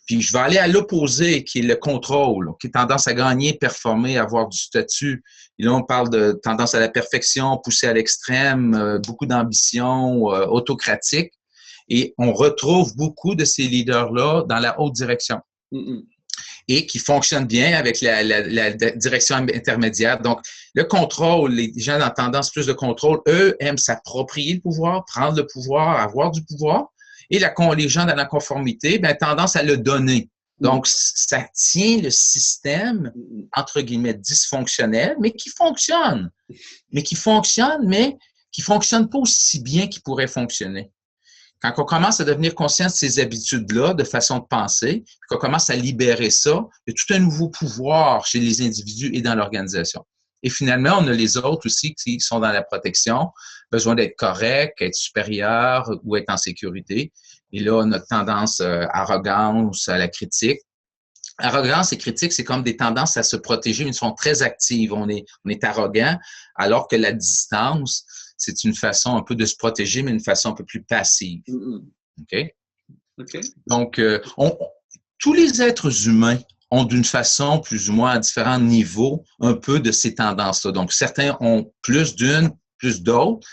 Puis, je vais aller à l'opposé, qui est le contrôle, qui est tendance à gagner, performer, avoir du statut. Et là, on parle de tendance à la perfection, poussée à l'extrême, beaucoup d'ambition, autocratique. Et on retrouve beaucoup de ces leaders-là dans la haute direction. Et qui fonctionnent bien avec la direction intermédiaire. Donc, le contrôle, les gens en tendance plus de contrôle, eux, aiment s'approprier le pouvoir, prendre le pouvoir, avoir du pouvoir. Et les gens dans la conformité, tendance à le donner. Donc, ça tient le système, entre guillemets, dysfonctionnel, mais qui fonctionne. Mais qui fonctionne pas aussi bien qu'il pourrait fonctionner. Quand on commence à devenir conscient de ces habitudes-là, de façon de penser, puis qu'on commence à libérer ça, il y a tout un nouveau pouvoir chez les individus et dans l'organisation. Et finalement, on a les autres aussi qui sont dans la protection, besoin d'être correct, être supérieur ou être en sécurité. Et là, notre tendance arrogance, à la critique. Arrogance et critique, c'est comme des tendances à se protéger, mais ils sont très actives. On est arrogant, alors que la distance, c'est une façon un peu de se protéger, mais une façon un peu plus passive. OK? Donc, tous les êtres humains ont d'une façon, plus ou moins à différents niveaux, un peu de ces tendances-là. Donc, certains ont plus d'une, plus d'autres.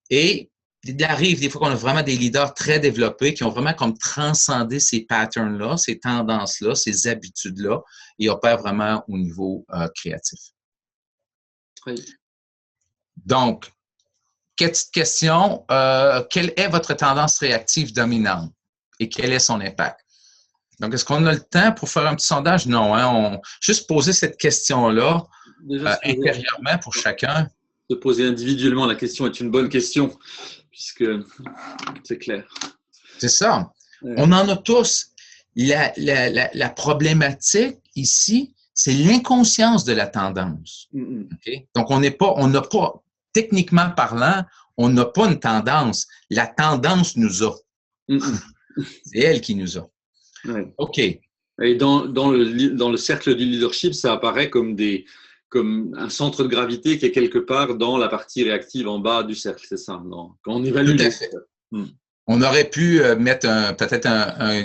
Et il arrive des fois qu'on a vraiment des leaders très développés qui ont vraiment comme transcendé ces patterns-là, ces tendances-là, ces habitudes-là, et opèrent vraiment au niveau créatif. Oui. Donc, petite question, quelle est votre tendance réactive dominante et quel est son impact? Donc, est-ce qu'on a le temps pour faire un petit sondage? Non, hein, juste poser cette question-là intérieurement pour chacun. Se poser individuellement la question est une bonne question, puisque c'est clair. C'est ça. Ouais. On en a tous. La problématique ici, c'est l'inconscience de la tendance. Okay? Donc, on n'a pas, techniquement parlant, on n'a pas une tendance. La tendance nous a. C'est elle qui nous a. Ouais. OK. Et dans le cercle du leadership, ça apparaît comme un centre de gravité qui est quelque part dans la partie réactive en bas du cercle, c'est ça, non? Quand on évalue. Tout à fait. On aurait pu mettre peut-être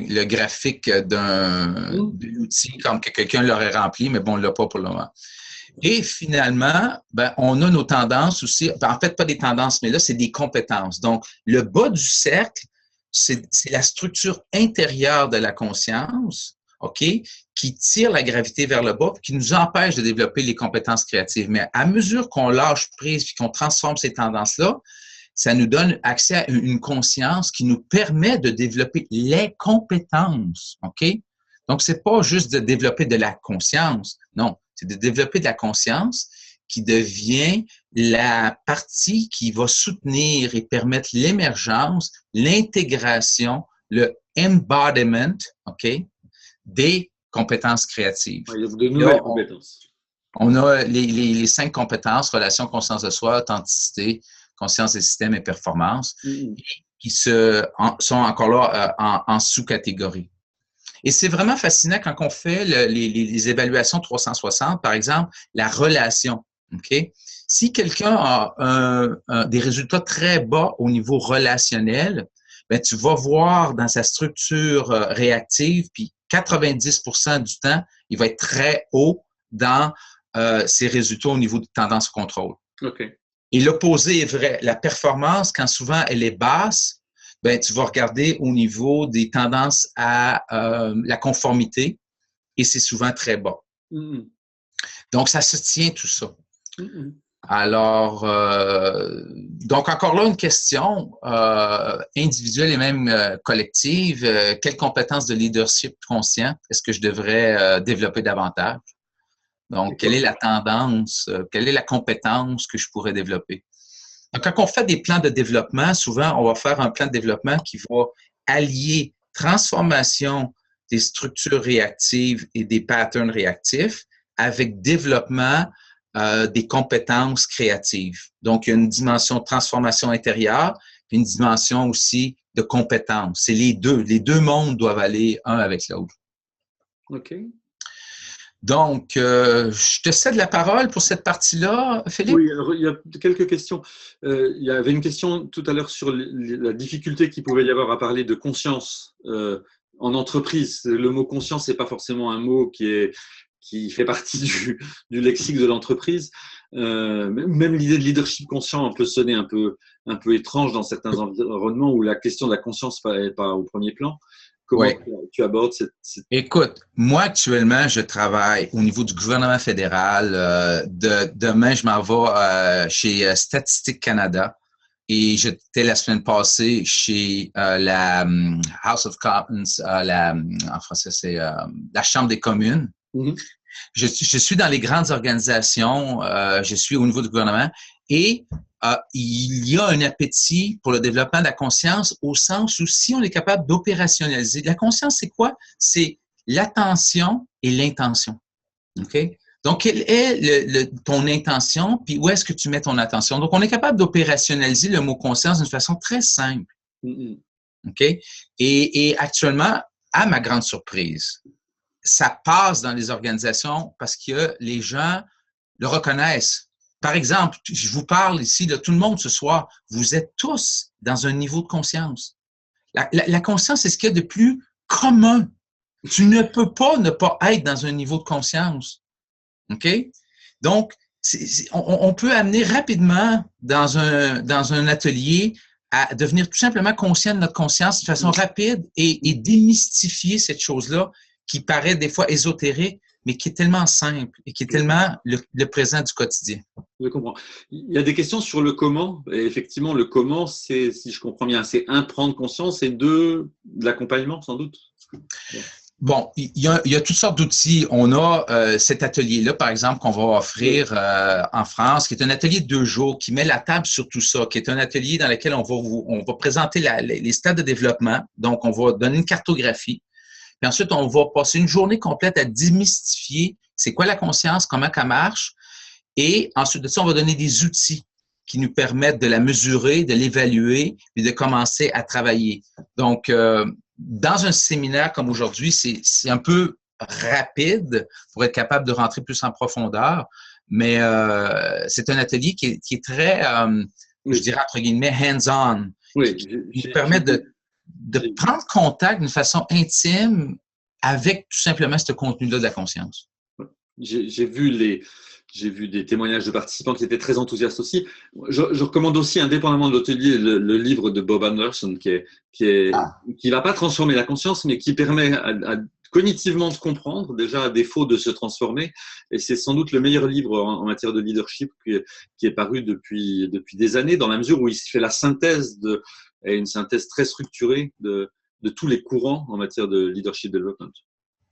le graphique d'un outil comme que quelqu'un l'aurait rempli, mais bon, on ne l'a pas pour le moment. Et finalement, on a nos tendances aussi. En fait, pas des tendances, mais là, c'est des compétences. Donc, le bas du cercle, c'est la structure intérieure de la conscience, OK, qui tire la gravité vers le bas, qui nous empêche de développer les compétences créatives. Mais à mesure qu'on lâche prise et qu'on transforme ces tendances-là, ça nous donne accès à une conscience qui nous permet de développer les compétences. OK? Donc, c'est pas juste de développer de la conscience. Non, c'est de développer de la conscience qui devient la partie qui va soutenir et permettre l'émergence, l'intégration, le embodiment, OK, des compétences créatives. Il y a de nouvelles compétences. On a les 5 compétences, relation, conscience de soi, authenticité, conscience des systèmes et performance, qui sont encore là en sous-catégorie. Et c'est vraiment fascinant quand on fait les évaluations 360, par exemple, la relation. OK? Si quelqu'un a des résultats très bas au niveau relationnel, ben, tu vas voir dans sa structure réactive, puis 90% du temps, il va être très haut dans ses résultats au niveau de tendance au contrôle. Okay. Et l'opposé est vrai. La performance, quand souvent elle est basse, ben, tu vas regarder au niveau des tendances à la conformité et c'est souvent très bas. Donc, ça se tient tout ça. Alors, donc encore là, une question individuelle et même collective. Quelles compétences de leadership conscient est-ce que je devrais développer davantage? Donc, quelle est la tendance? Quelle est la compétence que je pourrais développer? Donc, quand on fait des plans de développement, souvent, on va faire un plan de développement qui va allier transformation des structures réactives et des patterns réactifs avec développement des compétences créatives. Donc, il y a une dimension de transformation intérieure et une dimension aussi de compétences. C'est les deux. Les deux mondes doivent aller un avec l'autre. OK. Donc, je te cède la parole pour cette partie-là, Philippe. Oui, alors, il y a quelques questions. Il y avait une question tout à l'heure sur la difficulté qu'il pouvait y avoir à parler de conscience en entreprise. Le mot conscience n'est pas forcément un mot qui fait partie du lexique de l'entreprise. Même l'idée de leadership conscient peut sonner un peu étrange dans certains environnements où la question de la conscience n'est pas au premier plan. Comment tu abordes cette… Écoute, moi, actuellement, je travaille au niveau du gouvernement fédéral. Demain, je m'en vais chez Statistique Canada et j'étais la semaine passée chez la House of Commons, en français, c'est la Chambre des communes. Je suis dans les grandes organisations, je suis au niveau du gouvernement et il y a un appétit pour le développement de la conscience au sens où si on est capable d'opérationnaliser. La conscience, c'est quoi? C'est l'attention et l'intention. OK? Donc, quelle est ton intention, puis où est-ce que tu mets ton attention? Donc, on est capable d'opérationnaliser le mot conscience d'une façon très simple. OK? Et actuellement, à ma grande surprise, ça passe dans les organisations parce que les gens le reconnaissent. Par exemple, je vous parle ici de tout le monde ce soir, vous êtes tous dans un niveau de conscience. La conscience, c'est ce qu'il y a de plus commun. Tu ne peux pas ne pas être dans un niveau de conscience. OK? Donc, on peut amener rapidement dans un atelier à devenir tout simplement conscient de notre conscience de façon rapide et démystifier cette chose-là qui paraît des fois ésotérique, mais qui est tellement simple et qui est tellement le présent du quotidien. Je comprends. Il y a des questions sur le comment. Et effectivement, le comment, c'est, si je comprends bien, c'est un, prendre conscience et deux, de l'accompagnement, sans doute. Bon, il y a toutes sortes d'outils. On a cet atelier-là, par exemple, qu'on va offrir en France, qui est un atelier de 2 jours, qui met la table sur tout ça, qui est un atelier dans lequel on va présenter les stades de développement. Donc, on va donner une cartographie. Puis ensuite, on va passer une journée complète à démystifier c'est quoi la conscience, comment ça marche. Et ensuite de ça, on va donner des outils qui nous permettent de la mesurer, de l'évaluer et de commencer à travailler. Donc, dans un séminaire comme aujourd'hui, c'est un peu rapide pour être capable de rentrer plus en profondeur, mais c'est un atelier qui est très, je dirais entre guillemets, hands-on, qui nous permet de prendre contact d'une façon intime avec tout simplement ce contenu-là de la conscience. J'ai vu des témoignages de participants qui étaient très enthousiastes aussi. Je recommande aussi, indépendamment de l'atelier, le livre de Bob Anderson qui va pas transformer la conscience, mais qui permet cognitivement de comprendre, déjà à défaut de se transformer. Et c'est sans doute le meilleur livre en matière de leadership qui est paru depuis des années, dans la mesure où il fait la synthèse et une synthèse très structurée de tous les courants en matière de leadership development.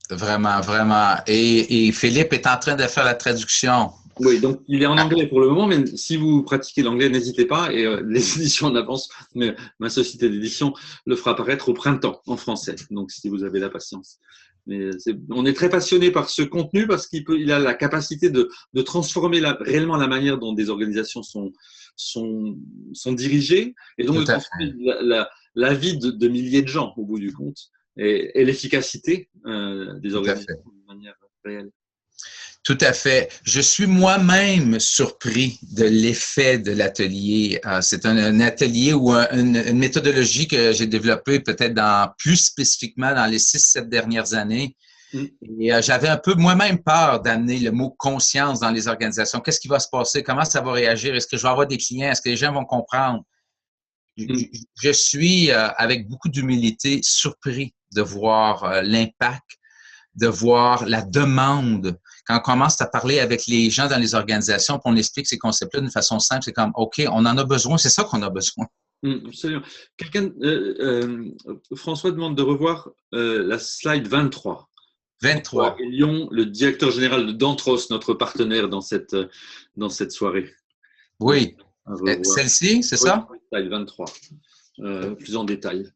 Vraiment, vraiment. Et Philippe est en train de faire la traduction. Oui, donc il est en anglais pour le moment, mais si vous pratiquez l'anglais, n'hésitez pas. Et les éditions en avance, mais ma société d'édition le fera apparaître au printemps en français. Donc si vous avez la patience. Mais on est très passionné par ce contenu parce qu'il a la capacité de transformer réellement la manière dont des organisations sont dirigées et donc de transformer la vie de milliers de gens au bout du compte et l'efficacité des organisations de manière réelle. Tout à fait. Je suis moi-même surpris de l'effet de l'atelier. C'est un atelier ou une méthodologie que j'ai développée peut-être plus spécifiquement dans les 6-7 dernières années. Et j'avais un peu moi-même peur d'amener le mot conscience dans les organisations. Qu'est-ce qui va se passer? Comment ça va réagir? Est-ce que je vais avoir des clients? Est-ce que les gens vont comprendre? Je suis, avec beaucoup d'humilité, surpris de voir l'impact, de voir la demande. Quand on commence à parler avec les gens dans les organisations, puis on explique ces concepts-là d'une façon simple, c'est comme, OK, on en a besoin, c'est ça qu'on a besoin. Absolument. François demande de revoir la slide 23. 23. Et Lyon, le directeur général d'Antros, notre partenaire dans cette soirée. Oui. Celle-ci, c'est ça? Slide 23. Plus en détail.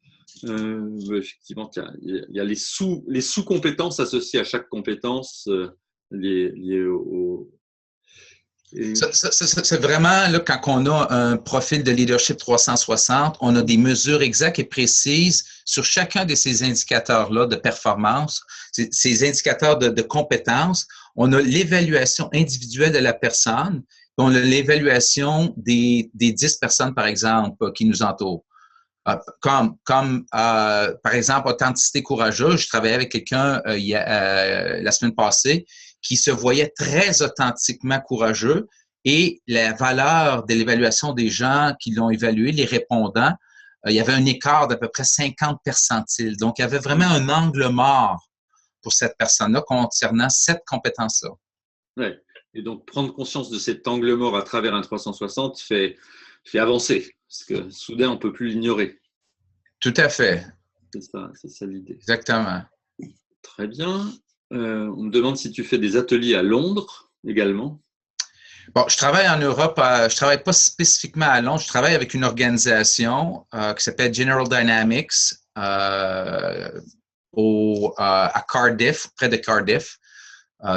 Effectivement, il y a les sous-compétences associées à chaque compétence liées au… C'est vraiment, là, quand on a un profil de leadership 360, on a des mesures exactes et précises sur chacun de ces indicateurs-là de performance, ces indicateurs de compétences. On a l'évaluation individuelle de la personne, puis on a l'évaluation des 10 personnes, par exemple, qui nous entourent. Par exemple, authenticité courageuse. Je travaillais avec quelqu'un la semaine passée qui se voyait très authentiquement courageux et la valeur de l'évaluation des gens qui l'ont évalué, les répondants, il y avait un écart d'à peu près 50 percentiles. Donc, il y avait vraiment un angle mort pour cette personne-là concernant cette compétence-là. Oui. Et donc, prendre conscience de cet angle mort à travers un 360 fait avancer, parce que soudain, on ne peut plus l'ignorer. Tout à fait. C'est ça l'idée. Exactement. Très bien. On me demande si tu fais des ateliers à Londres également. Bon, je travaille en Europe. Je travaille pas spécifiquement à Londres. Je travaille avec une organisation qui s'appelle General Dynamics à Cardiff, près de Cardiff.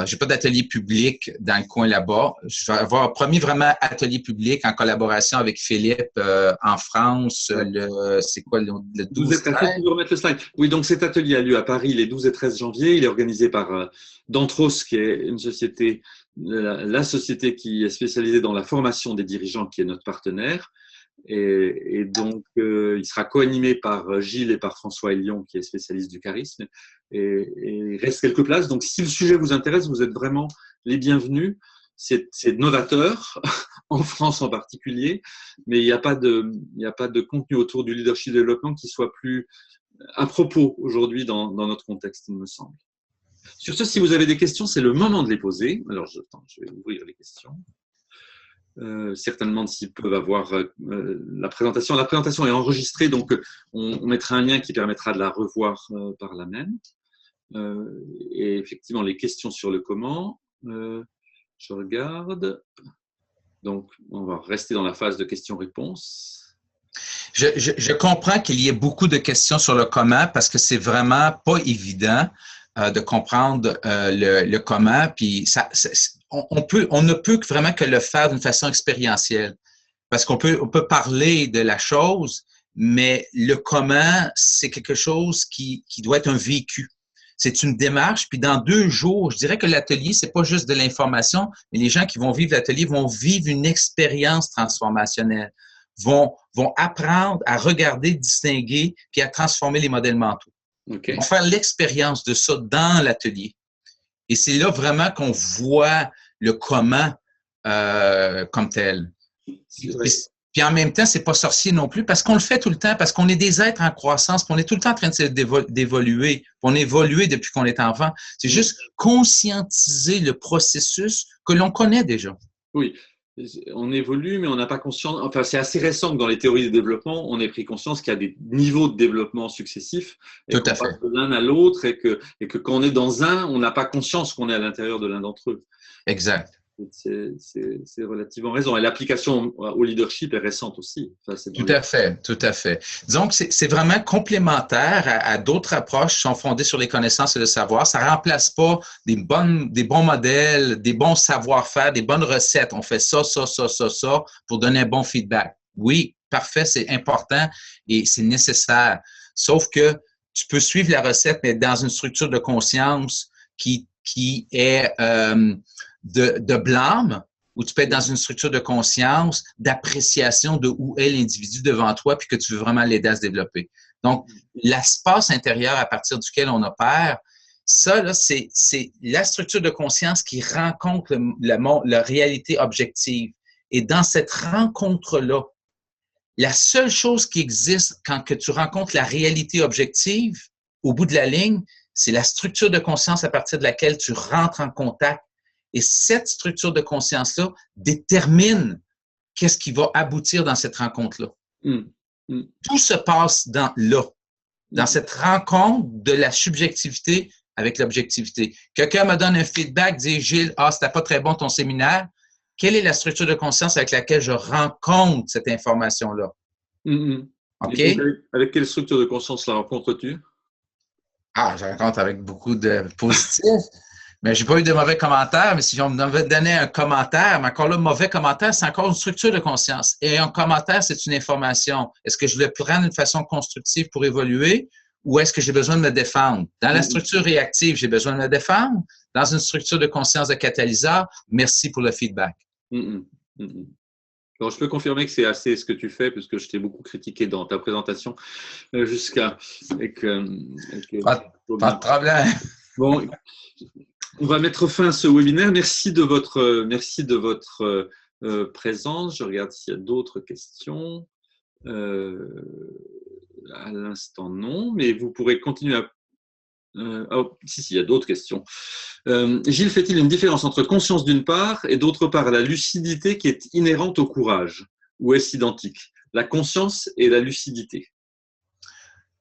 J'ai pas d'atelier public dans le coin là-bas. Je vais avoir promis vraiment atelier public en collaboration avec Philippe en France. C'est quoi le 12 et 13? Vous remettre le slide. Oui, donc cet atelier a lieu à Paris les 12 et 13 janvier. Il est organisé par Dantros, qui est une société, la société qui est spécialisée dans la formation des dirigeants, qui est notre partenaire. Et donc, il sera co-animé par Gilles et par François Elion, qui est spécialiste du charisme. Et il reste quelques places. Donc, si le sujet vous intéresse, vous êtes vraiment les bienvenus. C'est novateur, en France en particulier, mais il n'y a pas de contenu autour du leadership développement qui soit plus à propos aujourd'hui dans notre contexte, il me semble. Sur ce, si vous avez des questions, c'est le moment de les poser. Alors, je vais ouvrir les questions. Certains demandent s'ils peuvent avoir la présentation. La présentation est enregistrée, donc on mettra un lien qui permettra de la revoir par là même. Et effectivement, les questions sur le comment, je regarde. Donc, on va rester dans la phase de questions-réponses. Je comprends qu'il y ait beaucoup de questions sur le comment parce que c'est vraiment pas évident de comprendre le comment. Puis on ne peut vraiment que le faire d'une façon expérientielle parce qu'on peut parler de la chose, mais le comment, c'est quelque chose qui doit être un vécu. C'est une démarche, puis dans 2 jours, je dirais que l'atelier, c'est pas juste de l'information, mais les gens qui vont vivre l'atelier vont vivre une expérience transformationnelle, vont apprendre à regarder, distinguer, puis à transformer les modèles mentaux. Okay. Ils vont faire l'expérience de ça dans l'atelier. Et c'est là vraiment qu'on voit le comment comme tel. Ouais. Puis en même temps, c'est pas sorcier non plus parce qu'on le fait tout le temps, parce qu'on est des êtres en croissance, puis on est tout le temps en train d'évoluer, puis on évolue depuis qu'on est enfant. C'est juste conscientiser le processus que l'on connaît déjà. Oui, on évolue, mais on n'a pas conscience. Enfin, c'est assez récent que dans les théories de développement, on ait pris conscience qu'il y a des niveaux de développement successifs et Tout qu'on à fait. passe de l'un à l'autre et que quand on est dans un, on n'a pas conscience qu'on est à l'intérieur de l'un d'entre eux. Exact. C'est relativement raison. Et l'application au leadership est récente aussi. Enfin, Tout à fait, tout à fait. Disons que c'est vraiment complémentaire à d'autres approches qui sont fondées sur les connaissances et le savoir. Ça ne remplace pas des bons modèles, des bons savoir-faire, des bonnes recettes. On fait ça pour donner un bon feedback. Oui, parfait, c'est important et c'est nécessaire. Sauf que tu peux suivre la recette, mais dans une structure de conscience qui est de blâme, ou tu peux être dans une structure de conscience, d'appréciation de où est l'individu devant toi, puis que tu veux vraiment l'aider à se développer. Donc, l'espace intérieur à partir duquel on opère, ça, là, c'est la structure de conscience qui rencontre la réalité objective. Et dans cette rencontre-là, la seule chose qui existe quand que tu rencontres la réalité objective, au bout de la ligne, c'est la structure de conscience à partir de laquelle tu rentres en contact. Et cette structure de conscience-là détermine qu'est-ce qui va aboutir dans cette rencontre-là. Tout se passe dans cette rencontre de la subjectivité avec l'objectivité. Quelqu'un me donne un feedback, dit « Gilles, c'était pas très bon ton séminaire ». Quelle est la structure de conscience avec laquelle je rencontre cette information-là? OK? Avec quelle structure de conscience la rencontres-tu? Je rencontre avec beaucoup de positifs. Mais j'ai pas eu de mauvais commentaires, mais si on m'avait donné un commentaire, mais encore là, mauvais commentaire, c'est encore une structure de conscience. Et un commentaire, c'est une information. Est-ce que je vais prendre une façon constructive pour évoluer ou est-ce que j'ai besoin de me défendre? Dans la structure réactive, j'ai besoin de me défendre. Dans une structure de conscience de catalyseur, merci pour le feedback. Alors, je peux confirmer que c'est assez ce que tu fais, puisque je t'ai beaucoup critiqué dans ta présentation jusqu'à... Pas de problème. Bon, on va mettre fin à ce webinaire. Merci de votre présence. Je regarde s'il y a d'autres questions. À l'instant, non, mais vous pourrez continuer à... si, il y a d'autres questions. Gilles, fait-il une différence entre conscience d'une part et d'autre part la lucidité qui est inhérente au courage? Ou est-ce identique? La conscience et la lucidité?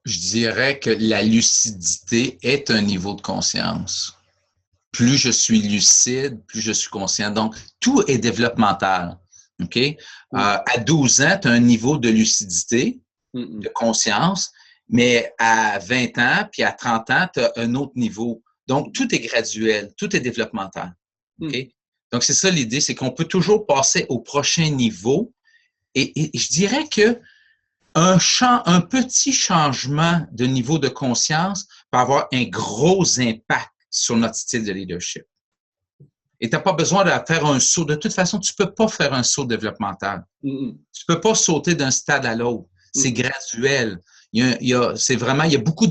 Je dirais que la lucidité est un niveau de conscience. Plus je suis lucide, plus je suis conscient. Donc, tout est développemental. OK? À 12 ans, tu as un niveau de lucidité, de conscience, mais à 20 ans, puis à 30 ans, tu as un autre niveau. Donc, tout est graduel, tout est développemental. OK? Donc, c'est ça l'idée, c'est qu'on peut toujours passer au prochain niveau. Et je dirais que un petit changement de niveau de conscience peut avoir un gros impact sur notre style de leadership. Et tu n'as pas besoin de faire un saut. De toute façon, tu ne peux pas faire un saut développemental. Tu ne peux pas sauter d'un stade à l'autre. C'est graduel. Il y a beaucoup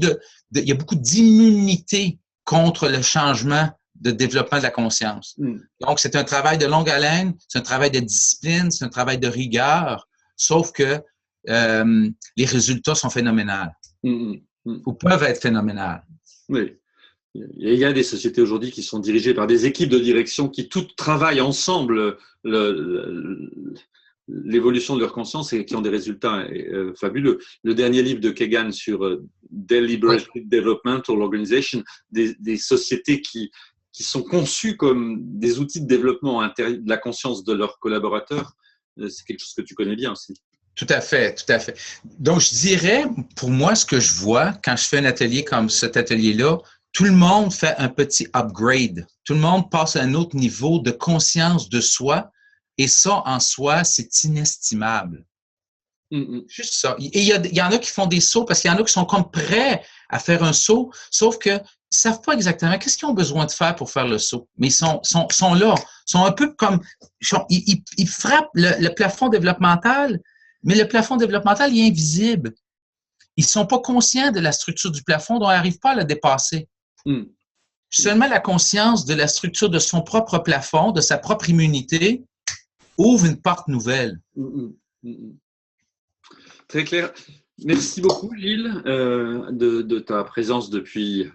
d'immunité contre le changement de développement de la conscience. Donc, c'est un travail de longue haleine, c'est un travail de discipline, c'est un travail de rigueur, sauf que les résultats sont phénoménaux ou peuvent être phénoménaux. Oui. Il y a des sociétés aujourd'hui qui sont dirigées par des équipes de direction qui toutes travaillent ensemble l'évolution de leur conscience et qui ont des résultats fabuleux. Le dernier livre de Kagan sur Deliberate Developmental Organization, des sociétés qui sont conçues comme des outils de développement de la conscience de leurs collaborateurs, c'est quelque chose que tu connais bien aussi. Tout à fait, tout à fait. Donc, je dirais, pour moi, ce que je vois quand je fais un atelier comme cet atelier-là, tout le monde fait un petit upgrade. Tout le monde passe à un autre niveau de conscience de soi. Et ça, en soi, c'est inestimable. Juste ça. Et il y en a qui font des sauts parce qu'il y en a qui sont comme prêts à faire un saut, sauf qu'ils ne savent pas exactement qu'est-ce qu'ils ont besoin de faire pour faire le saut. Mais ils sont là. Ils sont un peu comme... Ils frappent le plafond développemental, mais le plafond développemental, il est invisible. Ils ne sont pas conscients de la structure du plafond, donc ils n'arrivent pas à le dépasser. Seulement la conscience de la structure de son propre plafond, de sa propre immunité, ouvre une porte nouvelle. Mm. Très clair. Merci beaucoup, Gilles, de ta présence depuis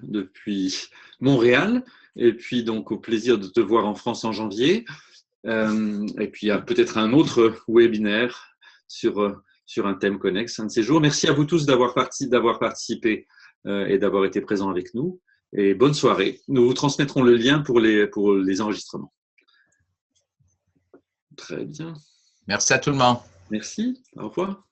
Montréal. Et puis, donc, au plaisir de te voir en France en janvier. Et puis, il y a peut-être un autre webinaire sur un thème connexe un de ces jours. Merci à vous tous d'avoir participé et d'avoir été présents avec nous. Et bonne soirée. Nous vous transmettrons le lien pour les enregistrements. Très bien. Merci à tout le monde. Merci. Au revoir.